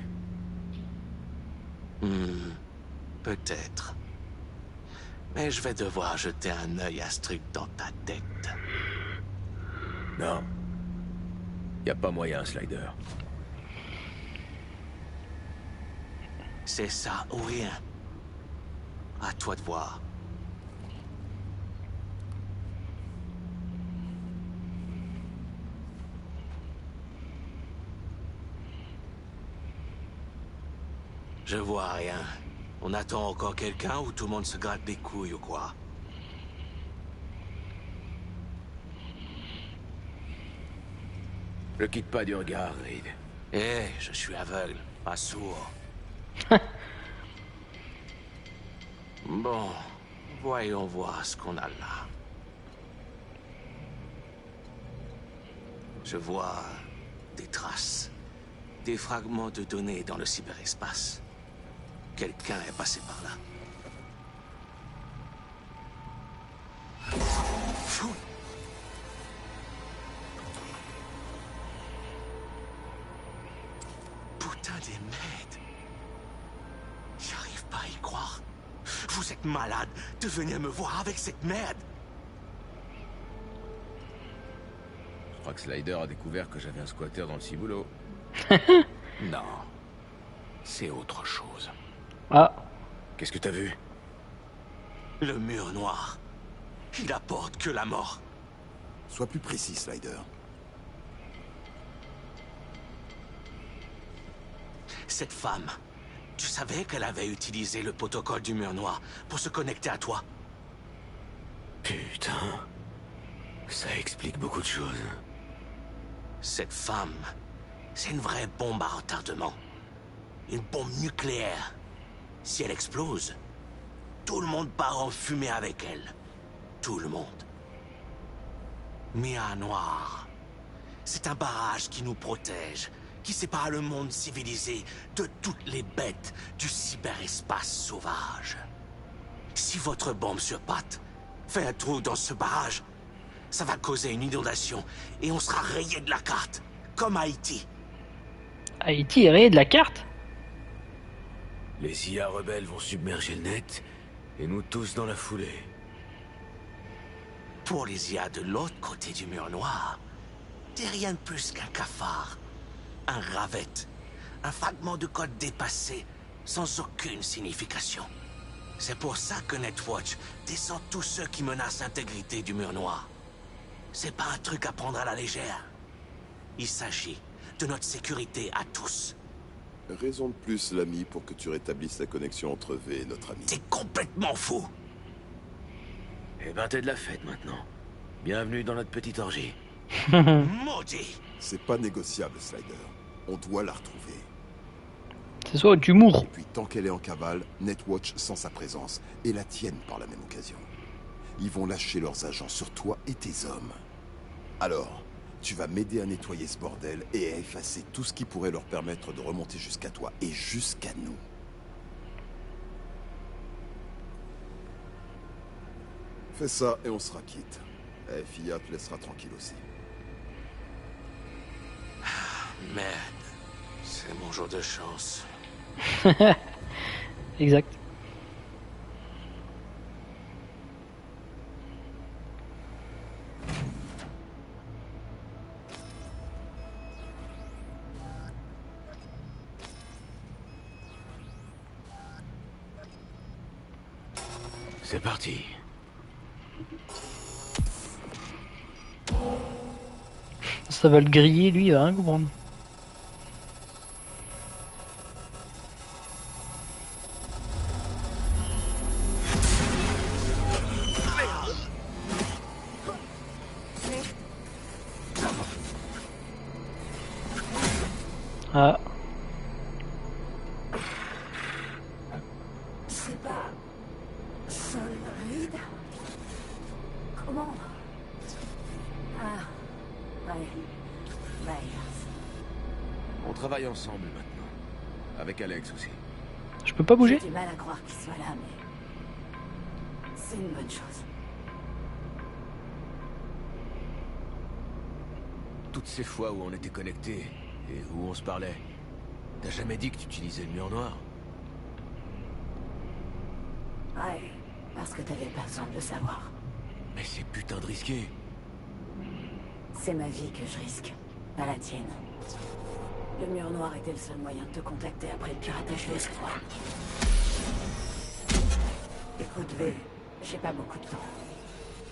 Peut-être. Mais je vais devoir jeter un œil à ce truc dans ta tête. Non. Y a pas moyen, Slider. C'est ça ou rien. À toi de voir. Je vois rien. On attend encore quelqu'un ou tout le monde se gratte les couilles ou quoi? Le quitte pas du regard, Reed. Je suis aveugle, pas sourd. Bon, voyons voir ce qu'on a là. Je vois des traces, des fragments de données dans le cyberespace. Quelqu'un est passé par là. Fou. Putain des mètres. J'arrive pas à y croire. Vous êtes malade de venir me voir avec cette merde. Je crois que Slider a découvert que j'avais un squatter dans le ciboulot. Non. C'est autre chose. Ah. Qu'est-ce que t'as vu? Le mur noir. Il apporte que la mort. Sois plus précis, Slider. Cette femme, tu savais qu'elle avait utilisé le protocole du mur noir pour se connecter à toi? Putain. Ça explique beaucoup de choses. Cette femme, c'est une vraie bombe à retardement. Une bombe nucléaire. Si elle explose, tout le monde part en fumée avec elle. Tout le monde. Mia Noir, c'est un barrage qui nous protège, qui sépare le monde civilisé de toutes les bêtes du cyberespace sauvage. Si votre bombe sur pattes fait un trou dans ce barrage, ça va causer une inondation et on sera rayé de la carte, comme Haïti. Haïti est rayé de la carte? Les IA rebelles vont submerger le net, et nous tous dans la foulée. Pour les IA de l'autre côté du mur noir, t'es rien de plus qu'un cafard, un ravette, un fragment de code dépassé, sans aucune signification. C'est pour ça que Netwatch descend tous ceux qui menacent l'intégrité du mur noir. C'est pas un truc à prendre à la légère. Il s'agit de notre sécurité à tous. Raison de plus, l'ami, pour que tu rétablisses la connexion entre V et notre ami. T'es complètement fou. Eh ben, t'es de la fête maintenant. Bienvenue dans notre petite orgie. Maudit. C'est pas négociable, Slider. On doit la retrouver. C'est soit d'humour. Et puis, tant qu'elle est en cavale, Netwatch sent sa présence, et la tienne par la même occasion. Ils vont lâcher leurs agents sur toi et tes hommes. Alors, tu vas m'aider à nettoyer ce bordel et à effacer tout ce qui pourrait leur permettre de remonter jusqu'à toi et jusqu'à nous. Fais ça et on sera quitte. Eh, Fia te laissera tranquille aussi. Merde. C'est mon jour de chance. Exact. C'est parti. Ça va le griller, lui, il va rien comprendre. Ah. C'est pas... solide. Comment? Ah... ouais... On travaille ensemble maintenant. Avec Alex aussi. Je peux pas bouger? J'ai du mal à croire qu'il soit là, mais... c'est une bonne chose. Toutes ces fois où on était connectés, et où on se parlait, t'as jamais dit que tu utilisais le mur noir? Ouais, parce que t'avais pas besoin de le savoir. Mais c'est putain de risqué. C'est ma vie que je risque, pas la tienne. Le mur noir était le seul moyen de te contacter après le piratage US3. Écoute, V, j'ai pas beaucoup de temps.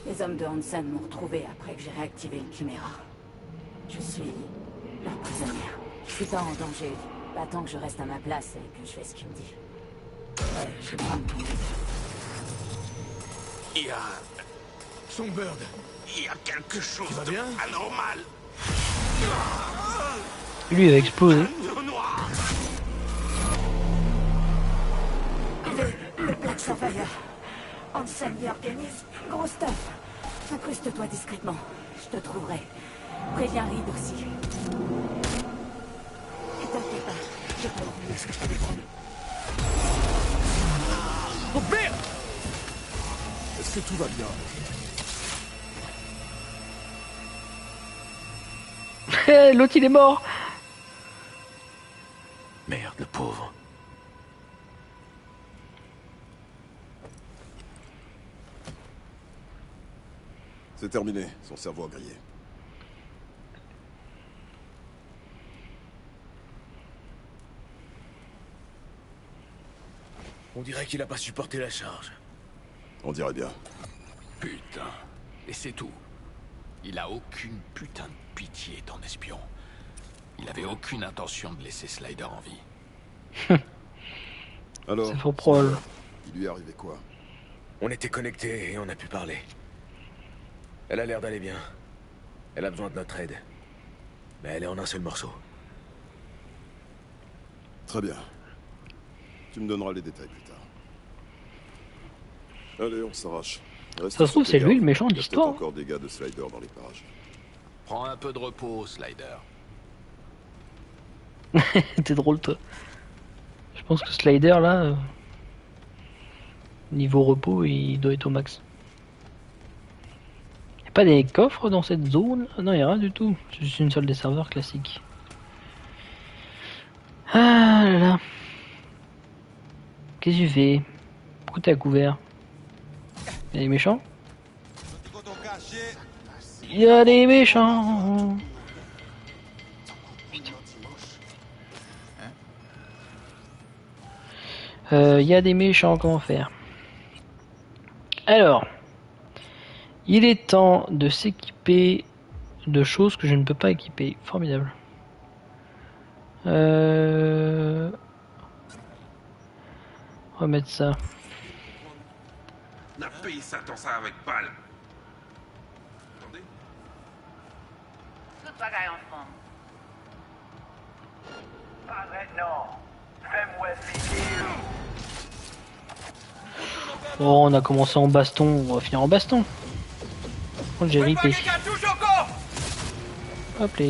Les hommes de Hansen m'ont retrouvé après que j'ai réactivé le Chimera. Je suis leur prisonnière. Je suis pas en danger, pas tant que je reste à ma place et que je fais ce qu'il me dit. Ouais, j'ai besoin de ton aide. Il y a... Songbird. Il y a quelque chose va bien? anormal. Lui, il va exploser. Le Black Sapphire. Hansen y organise. Gros stuff. Incruste-toi discrètement. Je te trouverai. Préviens Reed aussi. Et t'inquiète. Oh merde! Est-ce que tout va bien? L'autre il est mort. Merde, le pauvre. C'est terminé, son cerveau a grillé. On dirait qu'il a pas supporté la charge. On dirait bien. Putain. Et c'est tout. Il a aucune putain de pitié, ton espion. Il avait aucune intention de laisser Slider en vie. Alors, c'est faux probable. Il lui est arrivé quoi? On était connectés et on a pu parler. Elle a l'air d'aller bien. Elle a besoin de notre aide. Mais elle est en un seul morceau. Très bien. Tu me donneras les détails plus tard. Allez, on s'arrache. Reste Ça se trouve, sur c'est tes lui le gardes. méchant de Il y a l'histoire. peut-être encore des gars de Slider dans les parages. Prends un peu de repos, Slider. T'es drôle, toi. Je pense que Slider, là, niveau repos, il doit être au max. Y'a pas des coffres dans cette zone? Ah non, y'a rien du tout. C'est juste une salle des serveurs classique. Ah là là. Qu'est-ce que tu fais? Pourquoi t'es à couvert? Y'a des méchants? Y'a des méchants! Il y a des méchants, comment faire? Alors, il est temps de s'équiper de choses que je ne peux pas équiper. Formidable. On va mettre ça. On a payé ça, tant ça avec balle. Attendez. Toute bagaille en forme. Pas maintenant. Fais-moi filer. Bon, on a commencé en baston, on va finir en baston. Oh, j'ai ripé. Hop là.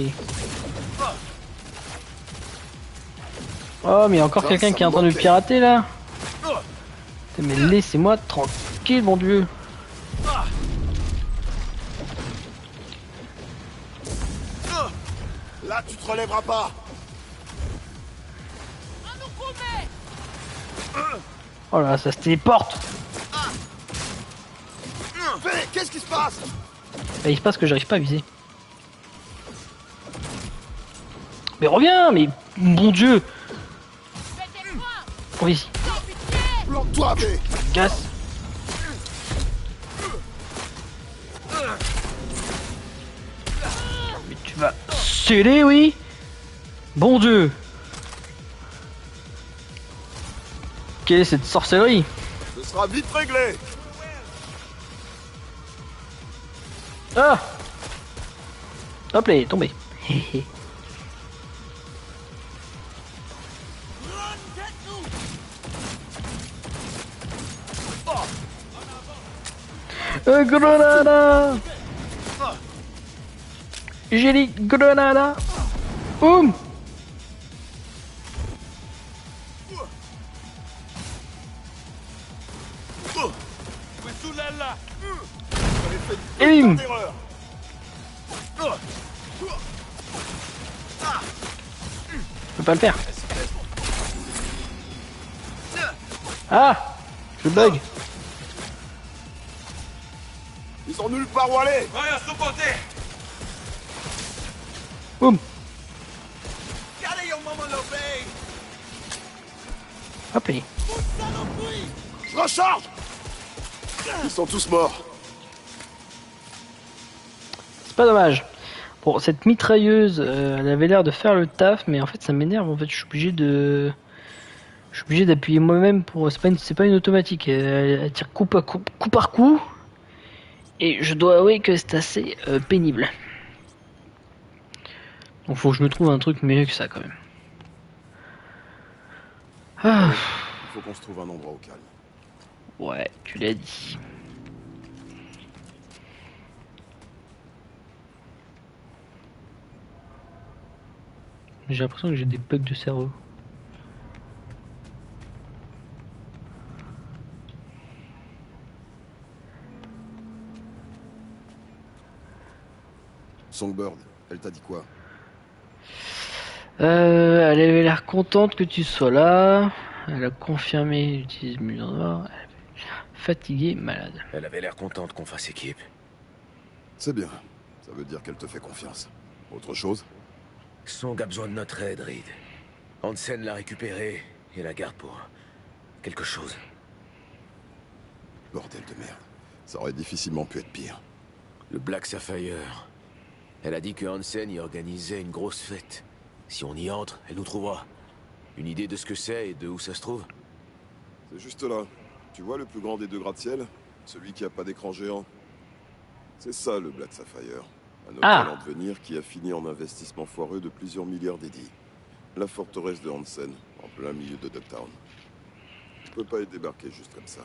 Oh, mais il y a encore quelqu'un qui est en train de pirater là. Putain, mais laissez-moi tranquille, mon dieu. Là, tu te relèveras pas. Oh là, ça se téléporte. Qu'est-ce qui se passe? Bah, il se passe que j'arrive pas à viser. Mais reviens, mais mon dieu. Oh, ici. Plante-toi, mais... Casse. Mais tu vas sceller, oui. Bon dieu. Quelle est cette sorcellerie? Ce sera vite réglé. Ah. Hop là, il est tombé. Grenada. J'ai dit grenada. Boum. Et bim. Je peux pas le faire. Ah, je bug. Ils sont nulle part où aller. Rien sur côté. Boum. Regardez your maman l'obéit. Hop là. Je recharge. Ils sont tous morts. C'est pas dommage. Bon, cette mitrailleuse, elle avait l'air de faire le taf, mais en fait ça m'énerve. En fait, je suis obligé d'appuyer moi-même pour. C'est pas une automatique. Elle tire coup par coup. Et je dois avouer que c'est assez pénible. Donc faut que je me trouve un truc mieux que ça quand même. Ah. Il faut qu'on se trouve un endroit au calme. Ouais, tu l'as dit. J'ai l'impression que j'ai des bugs de cerveau. Songbird, elle t'a dit quoi? Elle avait l'air contente que tu sois là. Elle a confirmé l'utilisation du mur noir. Fatiguée, malade. Elle avait l'air contente qu'on fasse équipe. C'est bien. Ça veut dire qu'elle te fait confiance. Autre chose? Song a besoin de notre aide, Reed. Hansen l'a récupérée et la garde pour... quelque chose. Bordel de merde. Ça aurait difficilement pu être pire. Le Black Sapphire. Elle a dit que Hansen y organisait une grosse fête. Si on y entre, elle nous trouvera. Une idée de ce que c'est et de où ça se trouve? C'est juste là. Tu vois le plus grand des deux gratte-ciel? Celui qui a pas d'écran géant. C'est ça le Black Sapphire. Un hôtel en devenir qui a fini en investissement foireux de plusieurs milliards d'édits. La forteresse de Hansen, en plein milieu de Dogtown. On peut pas y débarquer juste comme ça.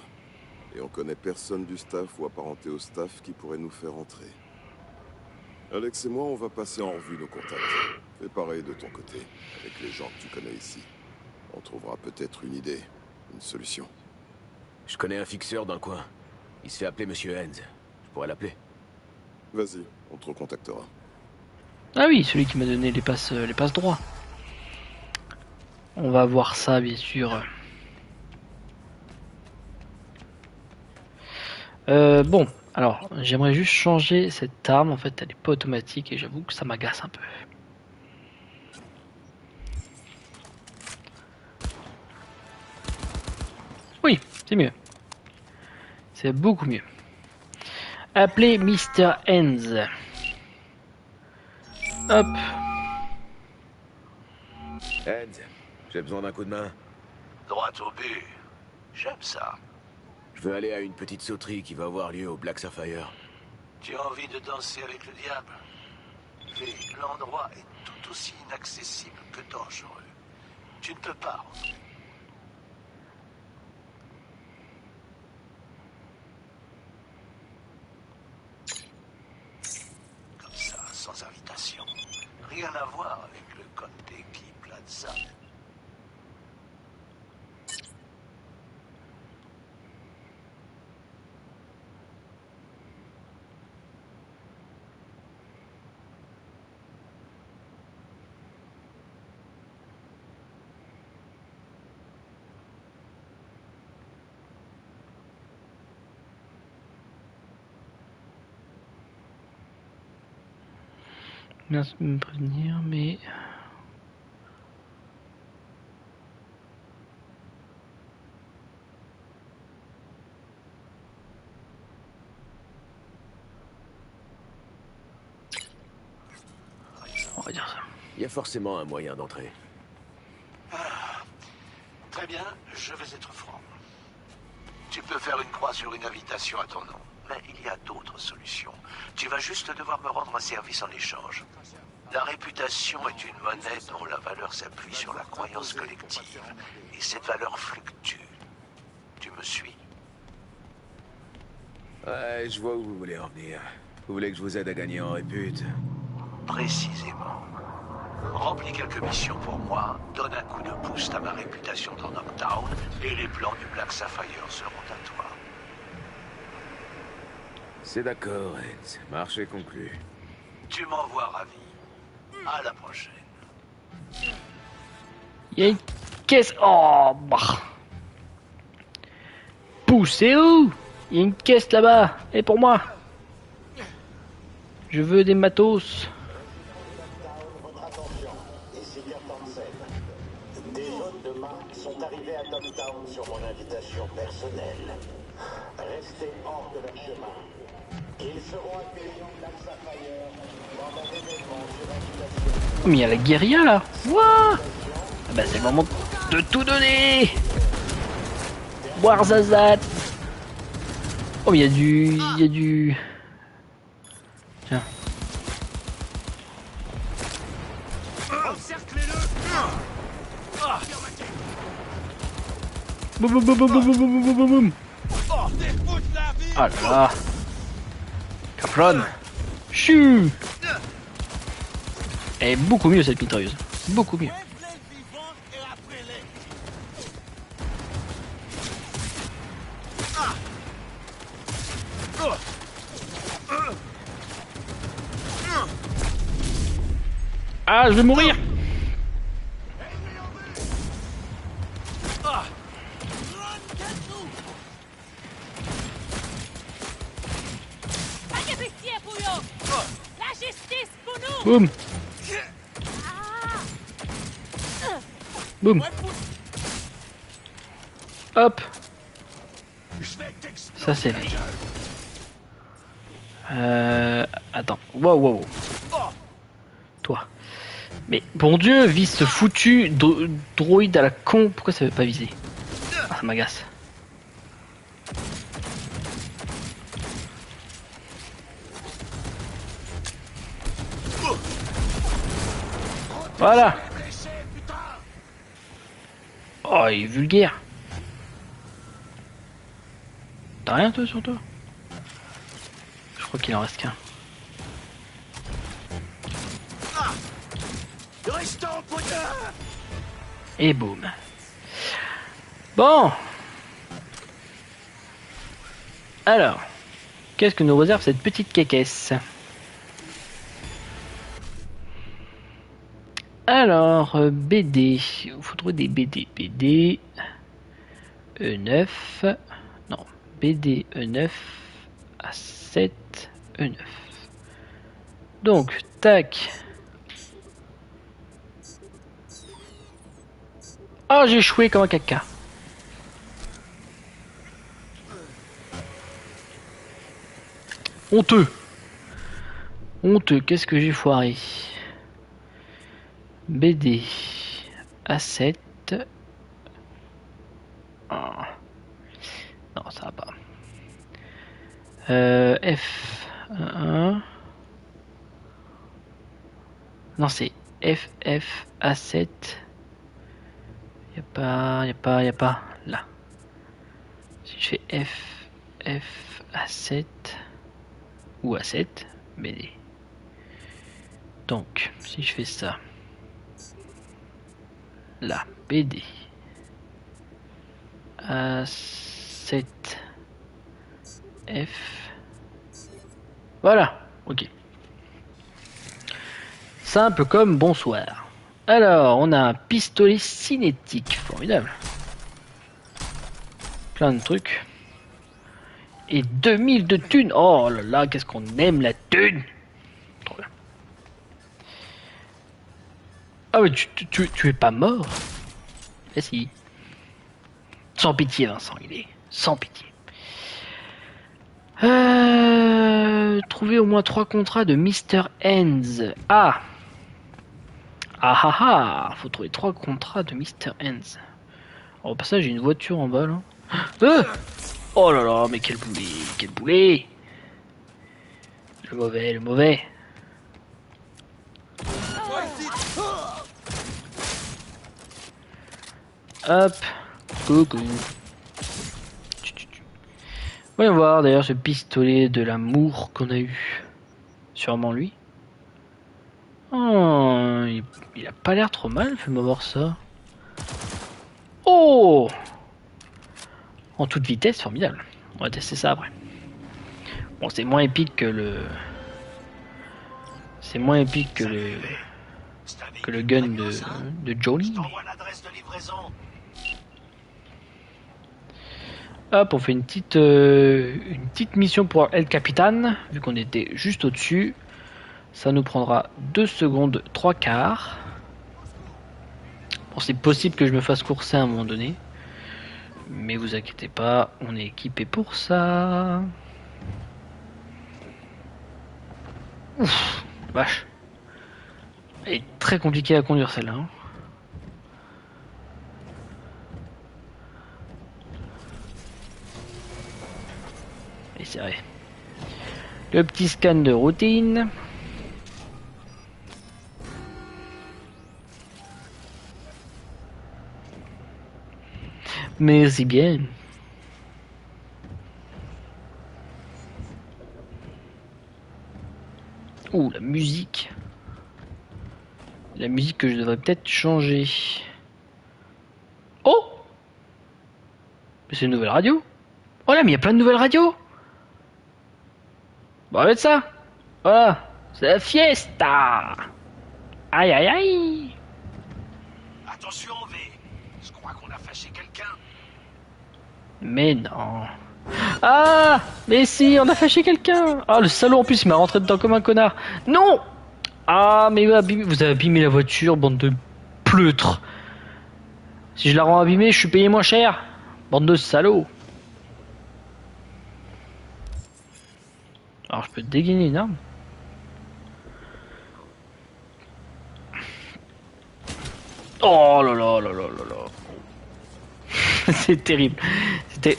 Et on connaît personne du staff ou apparenté au staff qui pourrait nous faire entrer. Alex et moi, on va passer en revue nos contacts. Fais pareil de ton côté, avec les gens que tu connais ici. On trouvera peut-être une idée, une solution. Je connais un fixeur dans le coin. Il se fait appeler Monsieur Hens. Je pourrais l'appeler. Vas-y, on te recontactera. Ah oui, celui qui m'a donné les passes droits. On va voir ça, bien sûr. Bon, alors, j'aimerais juste changer cette arme. En fait, elle est pas automatique et j'avoue que ça m'agace un peu. Oui, c'est mieux. C'est beaucoup mieux. Appelez Mr. Hens. Hop. Hens, j'ai besoin d'un coup de main. Droit au but. J'aime ça. Je veux aller à une petite sauterie qui va avoir lieu au Black Sapphire. Tu as envie de danser avec le diable? Mais l'endroit est tout aussi inaccessible que dangereux. Tu ne peux pas rentrer. Comme ça, sans invitation. Rien à voir avec le Conteki Plaza. Merci de me prévenir, mais... On va dire ça. Il y a forcément un moyen d'entrer. Très bien, je vais être franc. Tu peux faire une croix sur une invitation à ton nom, mais il y a d'autres solutions. Tu vas juste devoir me rendre un service en échange. La réputation est une monnaie dont la valeur s'appuie sur la croyance collective, et cette valeur fluctue. Tu me suis? Ouais, je vois où vous voulez en venir. Vous voulez que je vous aide à gagner en répute? Précisément. Remplis quelques missions pour moi, donne un coup de boost à ma réputation dans Dogtown, et les plans du Black Sapphire seront à toi. C'est d'accord, Hens. Marché conclu. Tu m'envoies ravi. À la prochaine. Il y a une caisse... Oh, bah. Poussez où? Il y a une caisse là-bas. Et pour moi. Je veux des matos. Votre attention, ici Hansen. Des hôtes de marque sont arrivés à Dogtown sur mon invitation personnelle. Restez hors de leur chemin. Ils seront accueillis au Black Sapphire lors d'un événement sur invitation. Oh, mais il y a la guérilla là. Wouah. Ah bah c'est le moment de tout donner. Warzazat. Oh mais il y a du... Tiens. Boum boum boum boum boum boum boum boum boum. Ah là là. Capron. Chut. Elle est beaucoup mieux cette mitrailleuse. Beaucoup mieux. Ah, je vais mourir. La justice pour nous. Boum. Boum. Hop. Ça c'est fait. Attends. Wow, wow, wow. Toi. Mais bon Dieu, vise ce foutu droïde à la con. Pourquoi ça veut pas viser? Ah, ça m'agace. Voilà. Oh, il est vulgaire. T'as rien toi sur toi? Je crois qu'il en reste qu'un. Et boum. Bon. Alors, qu'est-ce que nous réserve cette petite caquesse? Alors, BD. Il faut trouver des BD. BD E9. Non, BD E9 A7 E9. Donc, tac. Oh, j'ai échoué comme un caca. Honteux. Honteux, qu'est-ce que j'ai foiré? BD A7. Oh. Non, ça va pas. F1. Non, c'est FF A7. Y a pas. Là. Si je fais F A7 ou A7, BD. Donc, si je fais ça. Là, BD A7 F. Voilà, ok. Simple comme bonsoir. Alors, on a un pistolet cinétique, formidable. Plein de trucs. Et 2000 de thunes. Oh là là, qu'est-ce qu'on aime la thune. Trop bien. Ah mais tu es pas mort? Eh si. Sans pitié Vincent, il est sans pitié. Trouver au moins 3 contrats de Mr. Hands. Ah faut trouver 3 contrats de Mr. Hands. Au passage, j'ai une voiture en bas là. Oh là là, mais quel boulet. Le mauvais. Hop, coucou. Voyons voir d'ailleurs ce pistolet de l'amour qu'on a eu. Sûrement lui. Oh, il a pas l'air trop mal, fais-moi voir ça. Oh! En toute vitesse, formidable. On va tester ça après. Bon, c'est moins épique que le... C'est moins épique que le gun de Johnny. Hop, on fait une petite mission pour El Capitan, vu qu'on était juste au-dessus. Ça nous prendra 2 secondes 3 quarts. Bon, c'est possible que je me fasse courser à un moment donné. Mais vous inquiétez pas, on est équipé pour ça. Ouf, vache. Elle est très compliquée à conduire celle-là. Hein. Et c'est vrai. Le petit scan de routine. Merci bien. Oh, la musique. La musique que je devrais peut-être changer. Oh! Mais c'est une nouvelle radio. Oh là, mais il y a plein de nouvelles radios. Bon, on va mettre ça. Voilà. C'est la fiesta. Aïe aïe aïe. Attention, V. Je crois qu'on a fâché quelqu'un. Mais non. Ah, mais si, on a fâché quelqu'un. Ah, le salaud en plus, il m'a rentré dedans comme un connard. Non. Ah, mais vous avez abîmé la voiture, bande de pleutres. Si je la rends abîmée, je suis payé moins cher. Bande de salauds. Alors, je peux dégainer une arme. Oh là là là là là là. C'est terrible. C'était...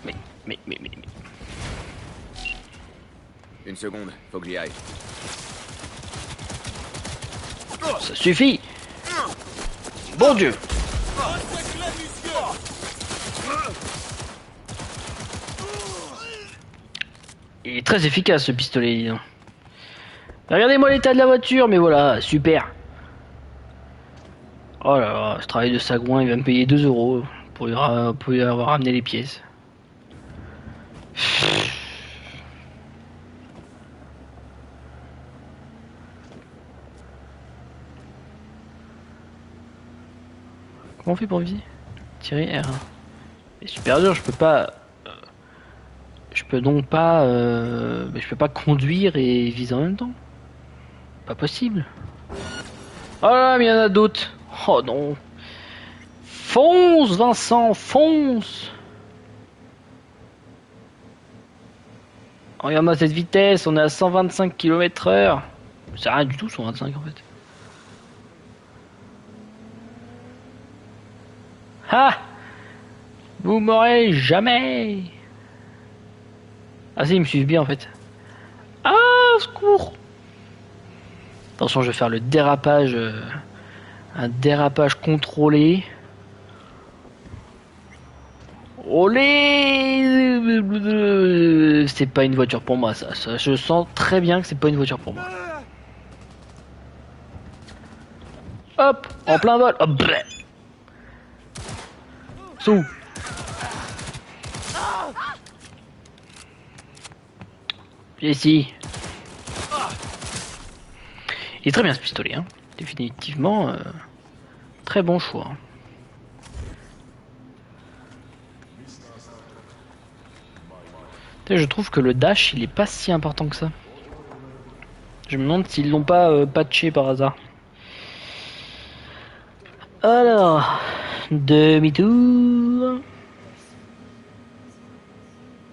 Mais... Une seconde, faut que j'y aille. Ça suffit. Bon Dieu. Il est très efficace ce pistolet, dis donc. Regardez-moi l'état de la voiture, mais voilà, super. Oh là là, ce travail de sagouin, il va me payer 2 € pour y avoir ramené les pièces. Comment on fait pour viser? Tirer R1. C'est super dur, je peux pas... Je peux donc pas... je peux pas conduire et viser en même temps. Pas possible. Oh là, mais il y en a d'autres. Oh non. Fonce, Vincent, fonce. Regarde-moi cette vitesse, on est à 125 km/h. C'est rien du tout, 125 en fait. Ah! Vous m'aurez jamais! Ah si, ils me suivent bien en fait. Ah, au secours! Attention, je vais faire le dérapage. Un dérapage contrôlé. Olé! C'est pas une voiture pour moi, ça. Je sens très bien que c'est pas une voiture pour moi. Hop! En plein vol! Hop! Bleh. Sous! Ici. Il est très bien ce pistolet, hein. Définitivement, très bon choix. Je trouve que le dash, il est pas si important que ça. Je me demande s'ils l'ont pas patché par hasard. Alors, demi-tour.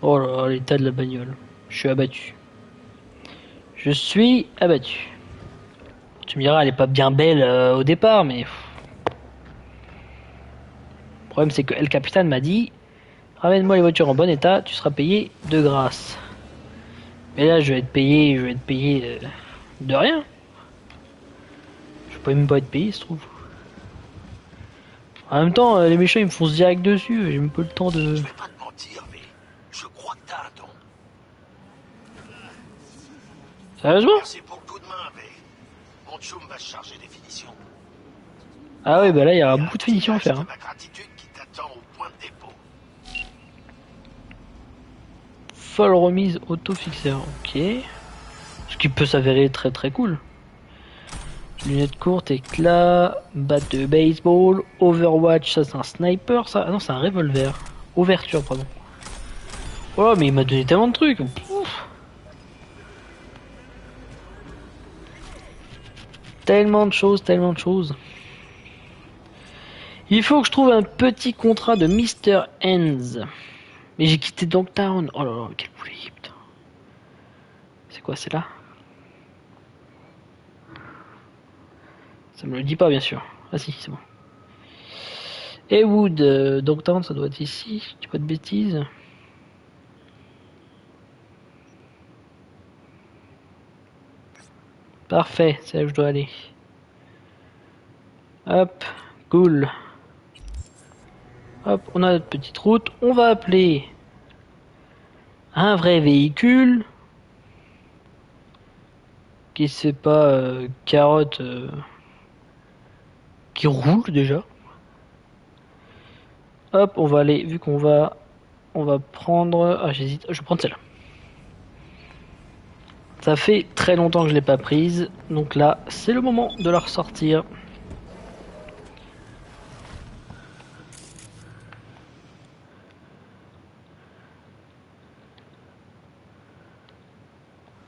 Oh là là, l'état de la bagnole. Je suis abattu. Je suis abattu. Tu me diras, elle est pas bien belle au départ, mais... Le problème, c'est que El Capitan m'a dit... Ramène-moi les voitures en bon état, tu seras payé de grâce. Mais là, je vais être payé de rien. Je peux même pas être payé, se trouve. En même temps, les méchants, ils me foncent direct dessus, j'ai même pas le temps de... Je vais pas te mentir, mais je crois que t'as un don. Sérieusement? Merci pour le coup de main, V. Mon chum va se charger des finitions. Ah ouais, bah là, il y aura beaucoup de finitions à faire. Hein. Ma gratitude qui t'attend au point de dépôt. Folle remise auto-fixeur, ok. Ce qui peut s'avérer très très cool. Lunettes courtes, éclat, batte de baseball, Overwatch, ça c'est un sniper, ça. Ah non, c'est un revolver. Ouverture, pardon. Oh, mais il m'a donné tellement de trucs. Ouf. Tellement de choses, tellement de choses. Il faut que je trouve un petit contrat de Mr. Ends. Mais j'ai quitté Dogtown. Oh là là, quel boulet, putain. C'est quoi, c'est là? Ça me le dit pas, bien sûr. Ah si, c'est bon. Heywood, Dogtown, ça doit être ici. Je dis pas de bêtises. Parfait, c'est là où je dois aller. Hop, cool. Hop, on a notre petite route. On va appeler un vrai véhicule qui c'est pas carotte qui roule déjà. Hop, on va aller, vu qu'on va, on va prendre, ah j'hésite, je vais prendre celle-là. Ça fait très longtemps que je l'ai pas prise, donc là, c'est le moment de la ressortir.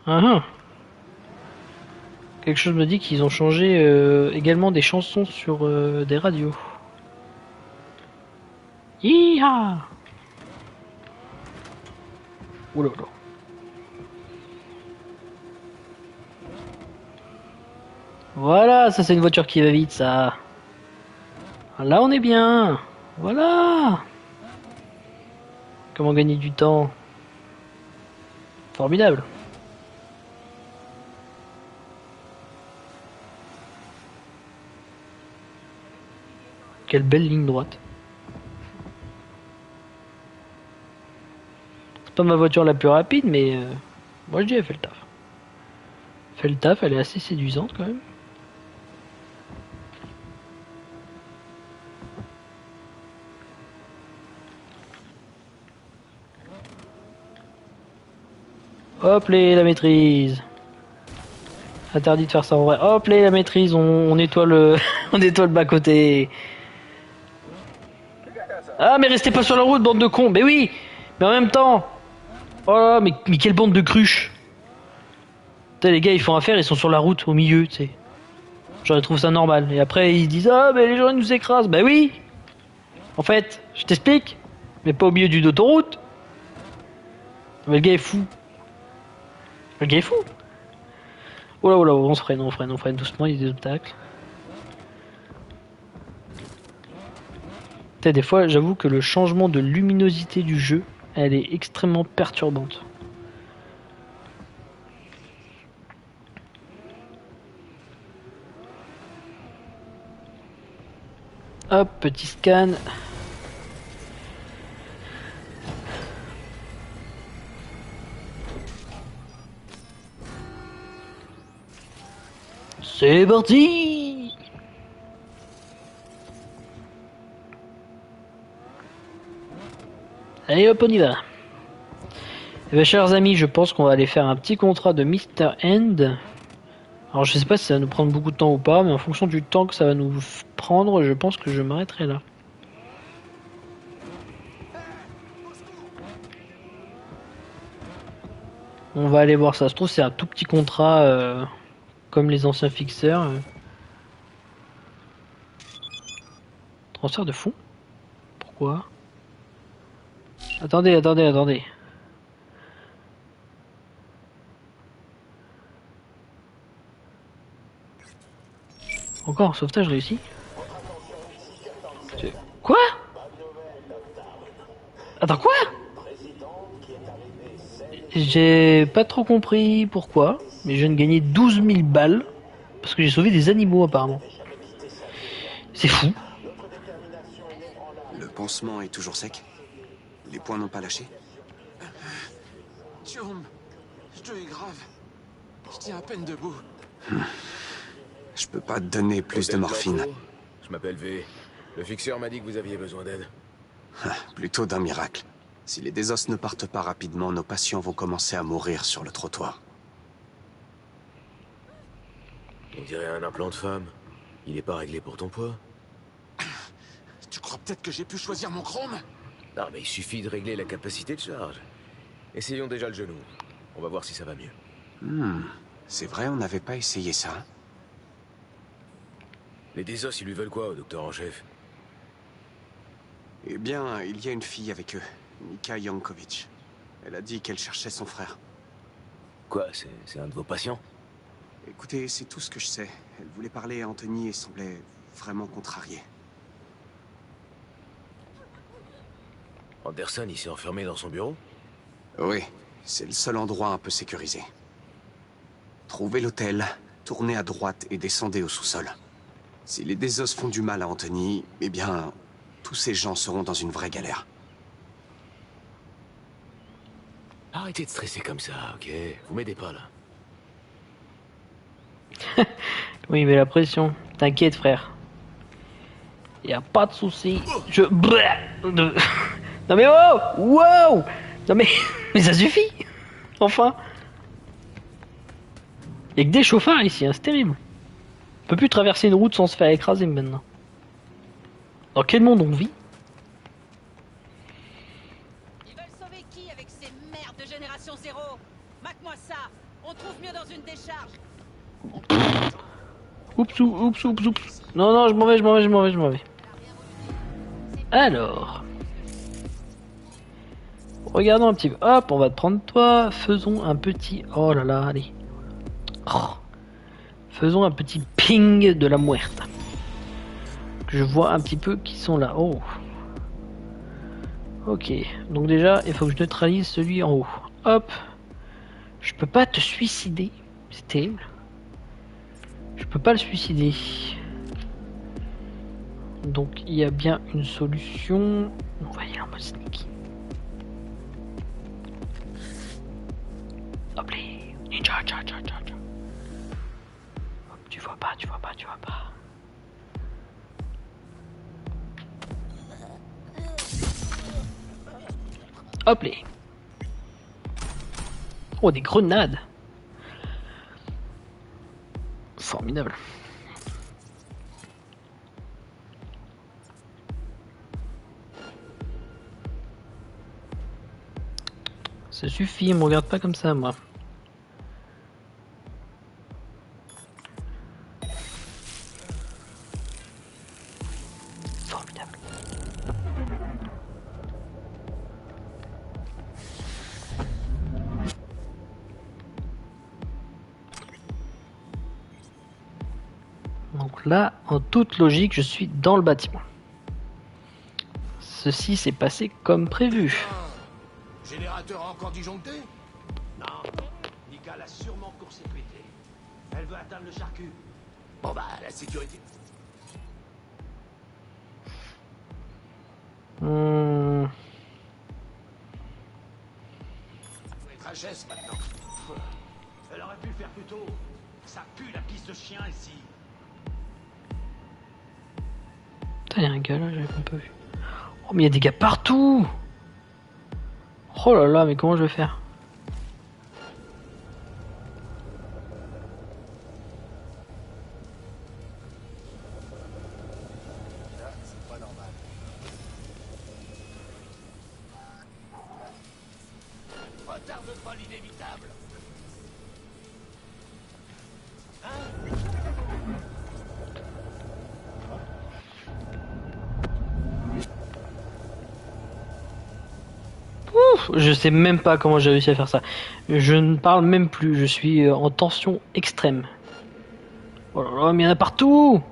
Ah. Quelque chose me dit qu'ils ont changé également des chansons sur des radios. Hi-ha! Oula là. Voilà, ça c'est une voiture qui va vite, ça. Là on est bien. Voilà. Comment gagner du temps? Formidable. Quelle belle ligne droite. C'est pas ma voiture la plus rapide, mais moi je dis elle fait le taf. Elle fait le taf, elle est assez séduisante quand même. Hop les la maîtrise. Interdit de faire ça en vrai. Hop les la maîtrise, on nettoie le on nettoie le bas côté. Ah mais restez pas sur la route bande de cons. Mais oui. Mais en même temps. Oh là, mais quelle bande de cruches. Putain, les gars ils font affaire, ils sont sur la route au milieu, tu sais. Genre ils trouvent ça normal. Et après ils disent ah mais les gens ils nous écrasent. Bah oui. En fait, je t'explique. Mais pas au milieu d'une autoroute. Mais le gars est fou. Le gars est fou. Oh là, on se freine, on freine doucement, il y a des obstacles. Putain, des fois, j'avoue que le changement de luminosité du jeu, elle est extrêmement perturbante. Hop, petit scan. C'est parti! Allez hop, on y va. Eh bien, chers amis, je pense qu'on va aller faire un petit contrat de Mr. End. Alors je sais pas si ça va nous prendre beaucoup de temps ou pas, mais en fonction du temps que ça va nous prendre, je pense que je m'arrêterai là. On va aller voir, ça se trouve c'est un tout petit contrat comme les anciens fixeurs. Transfert de fonds? Pourquoi? Attendez. Encore un sauvetage réussi? Quoi? Attends, quoi? J'ai pas trop compris pourquoi, mais je viens de gagner 12 000 balles parce que j'ai sauvé des animaux apparemment. C'est fou. Le pansement est toujours sec? Les poings n'ont pas lâché? Chum, je te hais grave. Je tiens à peine debout. Je peux pas te donner plus de morphine. Je m'appelle V. Le fixeur m'a dit que vous aviez besoin d'aide. Plutôt d'un miracle. Si les désos ne partent pas rapidement, nos patients vont commencer à mourir sur le trottoir. On dirait un implant de femme. Il est pas réglé pour ton poids. Tu crois peut-être que j'ai pu choisir mon chrome? Non, mais il suffit de régler la capacité de charge. Essayons déjà le genou. On va voir si ça va mieux. C'est vrai, on n'avait pas essayé ça. Les désos, ils lui veulent quoi au docteur en chef? Eh bien, il y a une fille avec eux, Mika Yankovic. Elle a dit qu'elle cherchait son frère. Quoi, c'est un de vos patients? Écoutez, c'est tout ce que je sais. Elle voulait parler à Anthony et semblait vraiment contrariée. Anderson, il s'est enfermé dans son bureau? Oui, c'est le seul endroit un peu sécurisé. Trouvez l'hôtel, tournez à droite et descendez au sous-sol. Si les désos font du mal à Anthony, eh bien, tous ces gens seront dans une vraie galère. Arrêtez de stresser comme ça, ok? Vous m'aidez pas, là. Oui, mais la pression. T'inquiète, frère. Y a pas de souci. Non mais wow! Non mais ça suffit. Enfin. Et que des chauffards ici, hein, c'est terrible. On peut plus traverser une route sans se faire écraser maintenant. Dans quel monde on vit? Ils veulent sauver qui avec ces merdes de génération zéro? Maque-moi ça. On trouve mieux dans une décharge. Oups. Non, je m'en vais. Alors. Regardons un petit peu. Hop, on va te prendre toi. Faisons un petit... Oh là là, allez. Oh. Faisons un petit ping de la muerte. Que je vois un petit peu qui sont là. Oh. Ok. Donc déjà, il faut que je neutralise celui en haut. Hop. Je peux pas te suicider. C'est terrible. Je peux pas le suicider. Donc il y a bien une solution. On va y aller en mode sneaky. Hop les. Ninja. Hop, tu vois pas. Hop les. Oh, des grenades. Formidable. Ça suffit, me regarde pas comme ça, moi. Formidable. Donc là, en toute logique, je suis dans le bâtiment. Ceci s'est passé comme prévu. Générateur encore disjoncté? Non, Nika l'a sûrement court-circuité. Elle veut atteindre le charcu. Bon bah, la sécurité... Tragesse maintenant. Elle aurait pu le faire plus tôt. Ça pue la piste de chien ici. Putain, y'a un gars là, j'avais même pas vu. Oh, mais y'a des gars partout! Oh là là, mais comment je vais faire? C'est pas normal. Retarde pas l'inévitable. Ouf, je sais même pas comment j'ai réussi à faire ça. Je ne parle même plus, je suis en tension extrême. Oh là là, mais il y en a partout!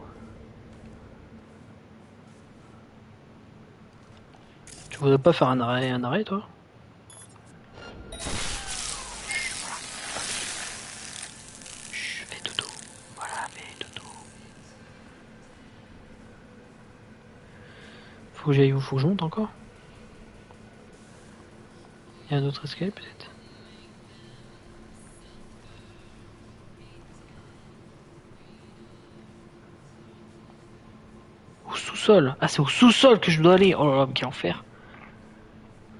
Tu voudrais pas faire un arrêt toi? Chut, fais dodo. Voilà, fais dodo. Faut que j'aille où? Faut que je monte encore? Il y a un autre escalier peut-être? Au sous-sol. Ah, c'est au sous-sol que je dois aller. Oh là là, quel enfer.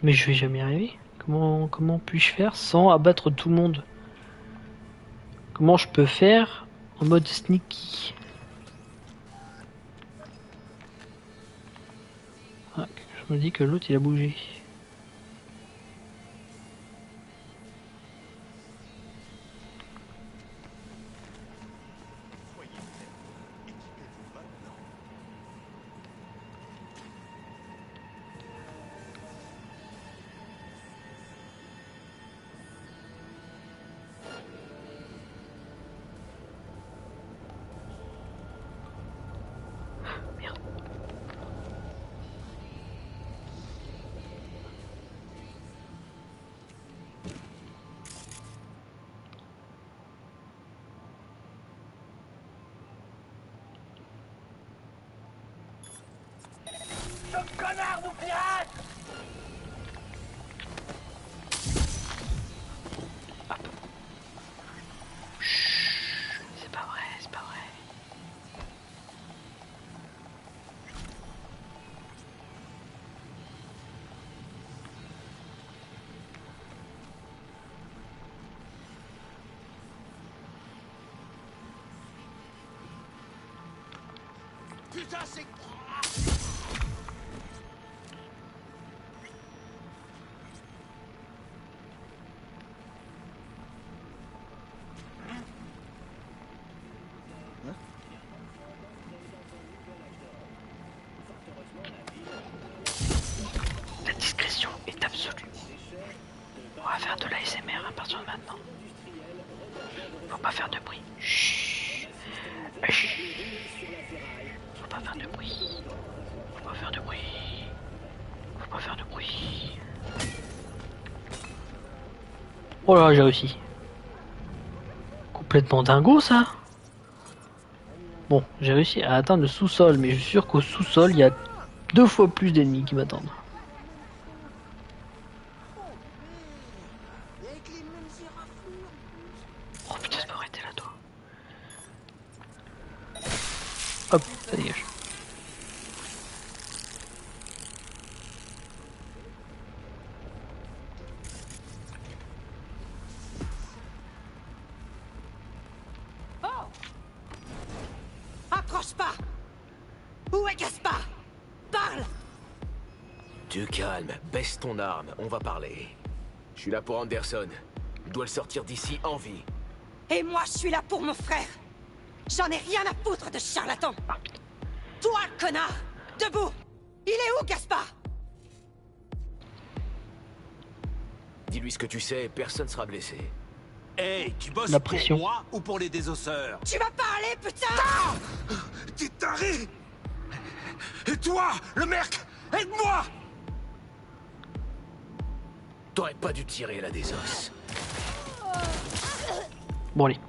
Mais je vais jamais y arriver. Comment puis-je faire sans abattre tout le monde? Comment je peux faire en mode sneaky? Ah, je me dis que l'autre il a bougé. Ce connard nous pirate! C'est pas vrai, c'est pas vrai. putain, c'est... La discrétion est absolue. On va faire de l'ASMR à partir de maintenant. Faut pas faire de bruit. Chut. Chut. Faut pas faire de bruit. Faut pas faire de bruit. Faut pas faire de bruit. Oh là, j'ai réussi. Complètement dingo ça. Bon, j'ai réussi à atteindre le sous-sol, mais je suis sûr qu'au sous-sol, il y a 2 fois plus d'ennemis qui m'attendent. Oh putain, c'est pas arrêté là, toi. Hop, ça dégage. Approche pas! Où est Gaspard? Parle! Tu calmes, baisse ton arme, on va parler. Je suis là pour Anderson. Je dois le sortir d'ici en vie. Et moi, je suis là pour mon frère! J'en ai rien à foutre de charlatan! Toi, connard! Debout! Il est où, Gaspard? Dis-lui ce que tu sais, personne sera blessé. Hey, tu bosses La pour pression. moi ou pour les désosseurs? Tu vas parler, putain! T'es taré! Et toi, le merc, aide-moi! T'aurais pas dû tirer là des os. Bon allez,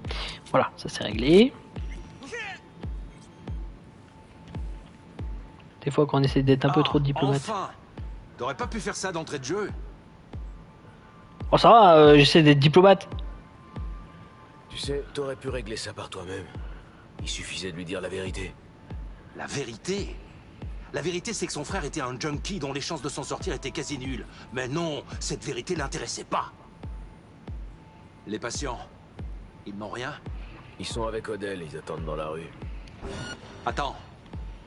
voilà, ça c'est réglé. Des fois qu'on essaie d'être un peu trop diplomate. Enfin! T'aurais pas pu faire ça d'entrée de jeu? Oh ça va, j'essaie d'être diplomate. Tu sais, t'aurais pu régler ça par toi-même. Il suffisait de lui dire la vérité. La vérité? La vérité, c'est que son frère était un junkie dont les chances de s'en sortir étaient quasi nulles. Mais non, cette vérité l'intéressait pas. Les patients, ils n'ont rien? Ils sont avec Odell, ils attendent dans la rue. Attends,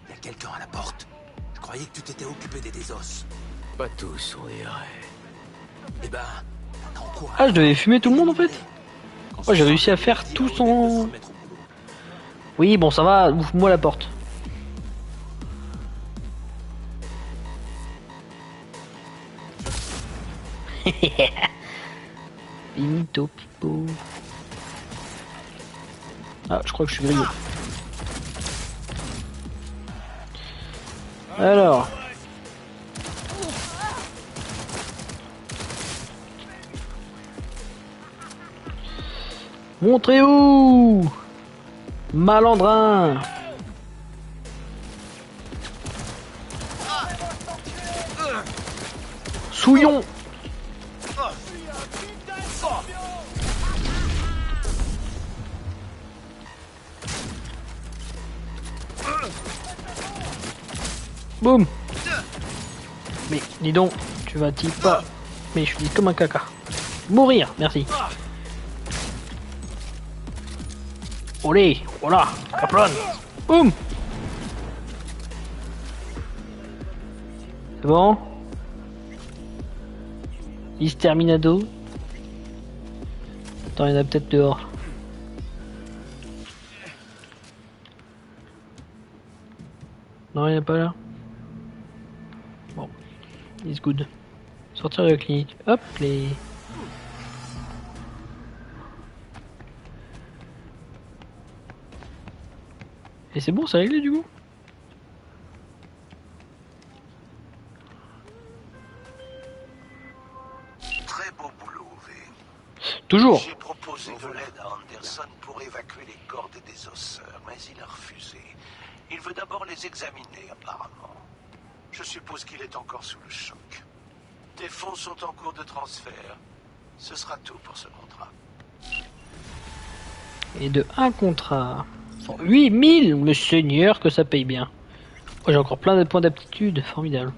il y a quelqu'un à la porte. Je croyais que tu t'étais occupé des désos. Pas tous, on dirait. Eh ben, attends quoi? Ah, je devais fumer tout le monde en fait. Oh, j'ai réussi à faire tout son... Oui, bon, ça va, ouvre-moi la porte. Finito pipo. Ah, je crois que je suis grillé. Alors. Montrez-vous, malandrin. Souillon. Boum. Mais dis donc, tu vas-t-il pas... Mais je suis comme un caca. Mourir, merci. Olé, voilà, Capron. Boum. C'est bon? Exterminado. Attends, il y en a peut-être dehors. Non, il n'y en a pas là. Bon, it's good. Sortir de la clinique. Hop, les... Et c'est bon, c'est réglé du coup? Très beau boulot, V. Toujours. J'ai proposé de l'aide à Anderson pour évacuer les corps des désosseurs, mais il a refusé. Il veut d'abord les examiner, apparemment. Je suppose qu'il est encore sous le choc. Tes fonds sont en cours de transfert. Ce sera tout pour ce contrat. Et de un contrat. 8000, le seigneur, que ça paye bien. Oh, j'ai encore plein de points d'aptitude, formidable.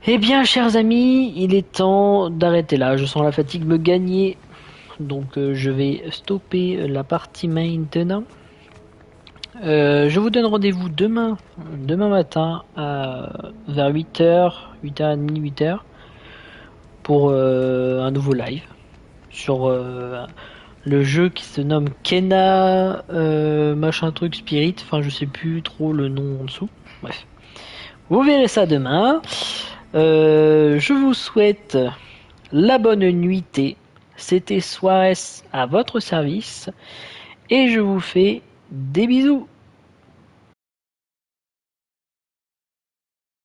Eh bien, chers amis, il est temps d'arrêter là. Je sens la fatigue me gagner. Donc, je vais stopper la partie maintenant. Je vous donne rendez-vous demain matin vers 8h, 8h30, 8h pour un nouveau live sur le jeu qui se nomme Kena machin truc Spirit, enfin je sais plus trop le nom en dessous. Bref, vous verrez ça demain. Je vous souhaite la bonne nuitée. C'était Suarez à votre service et je vous fais des bisous.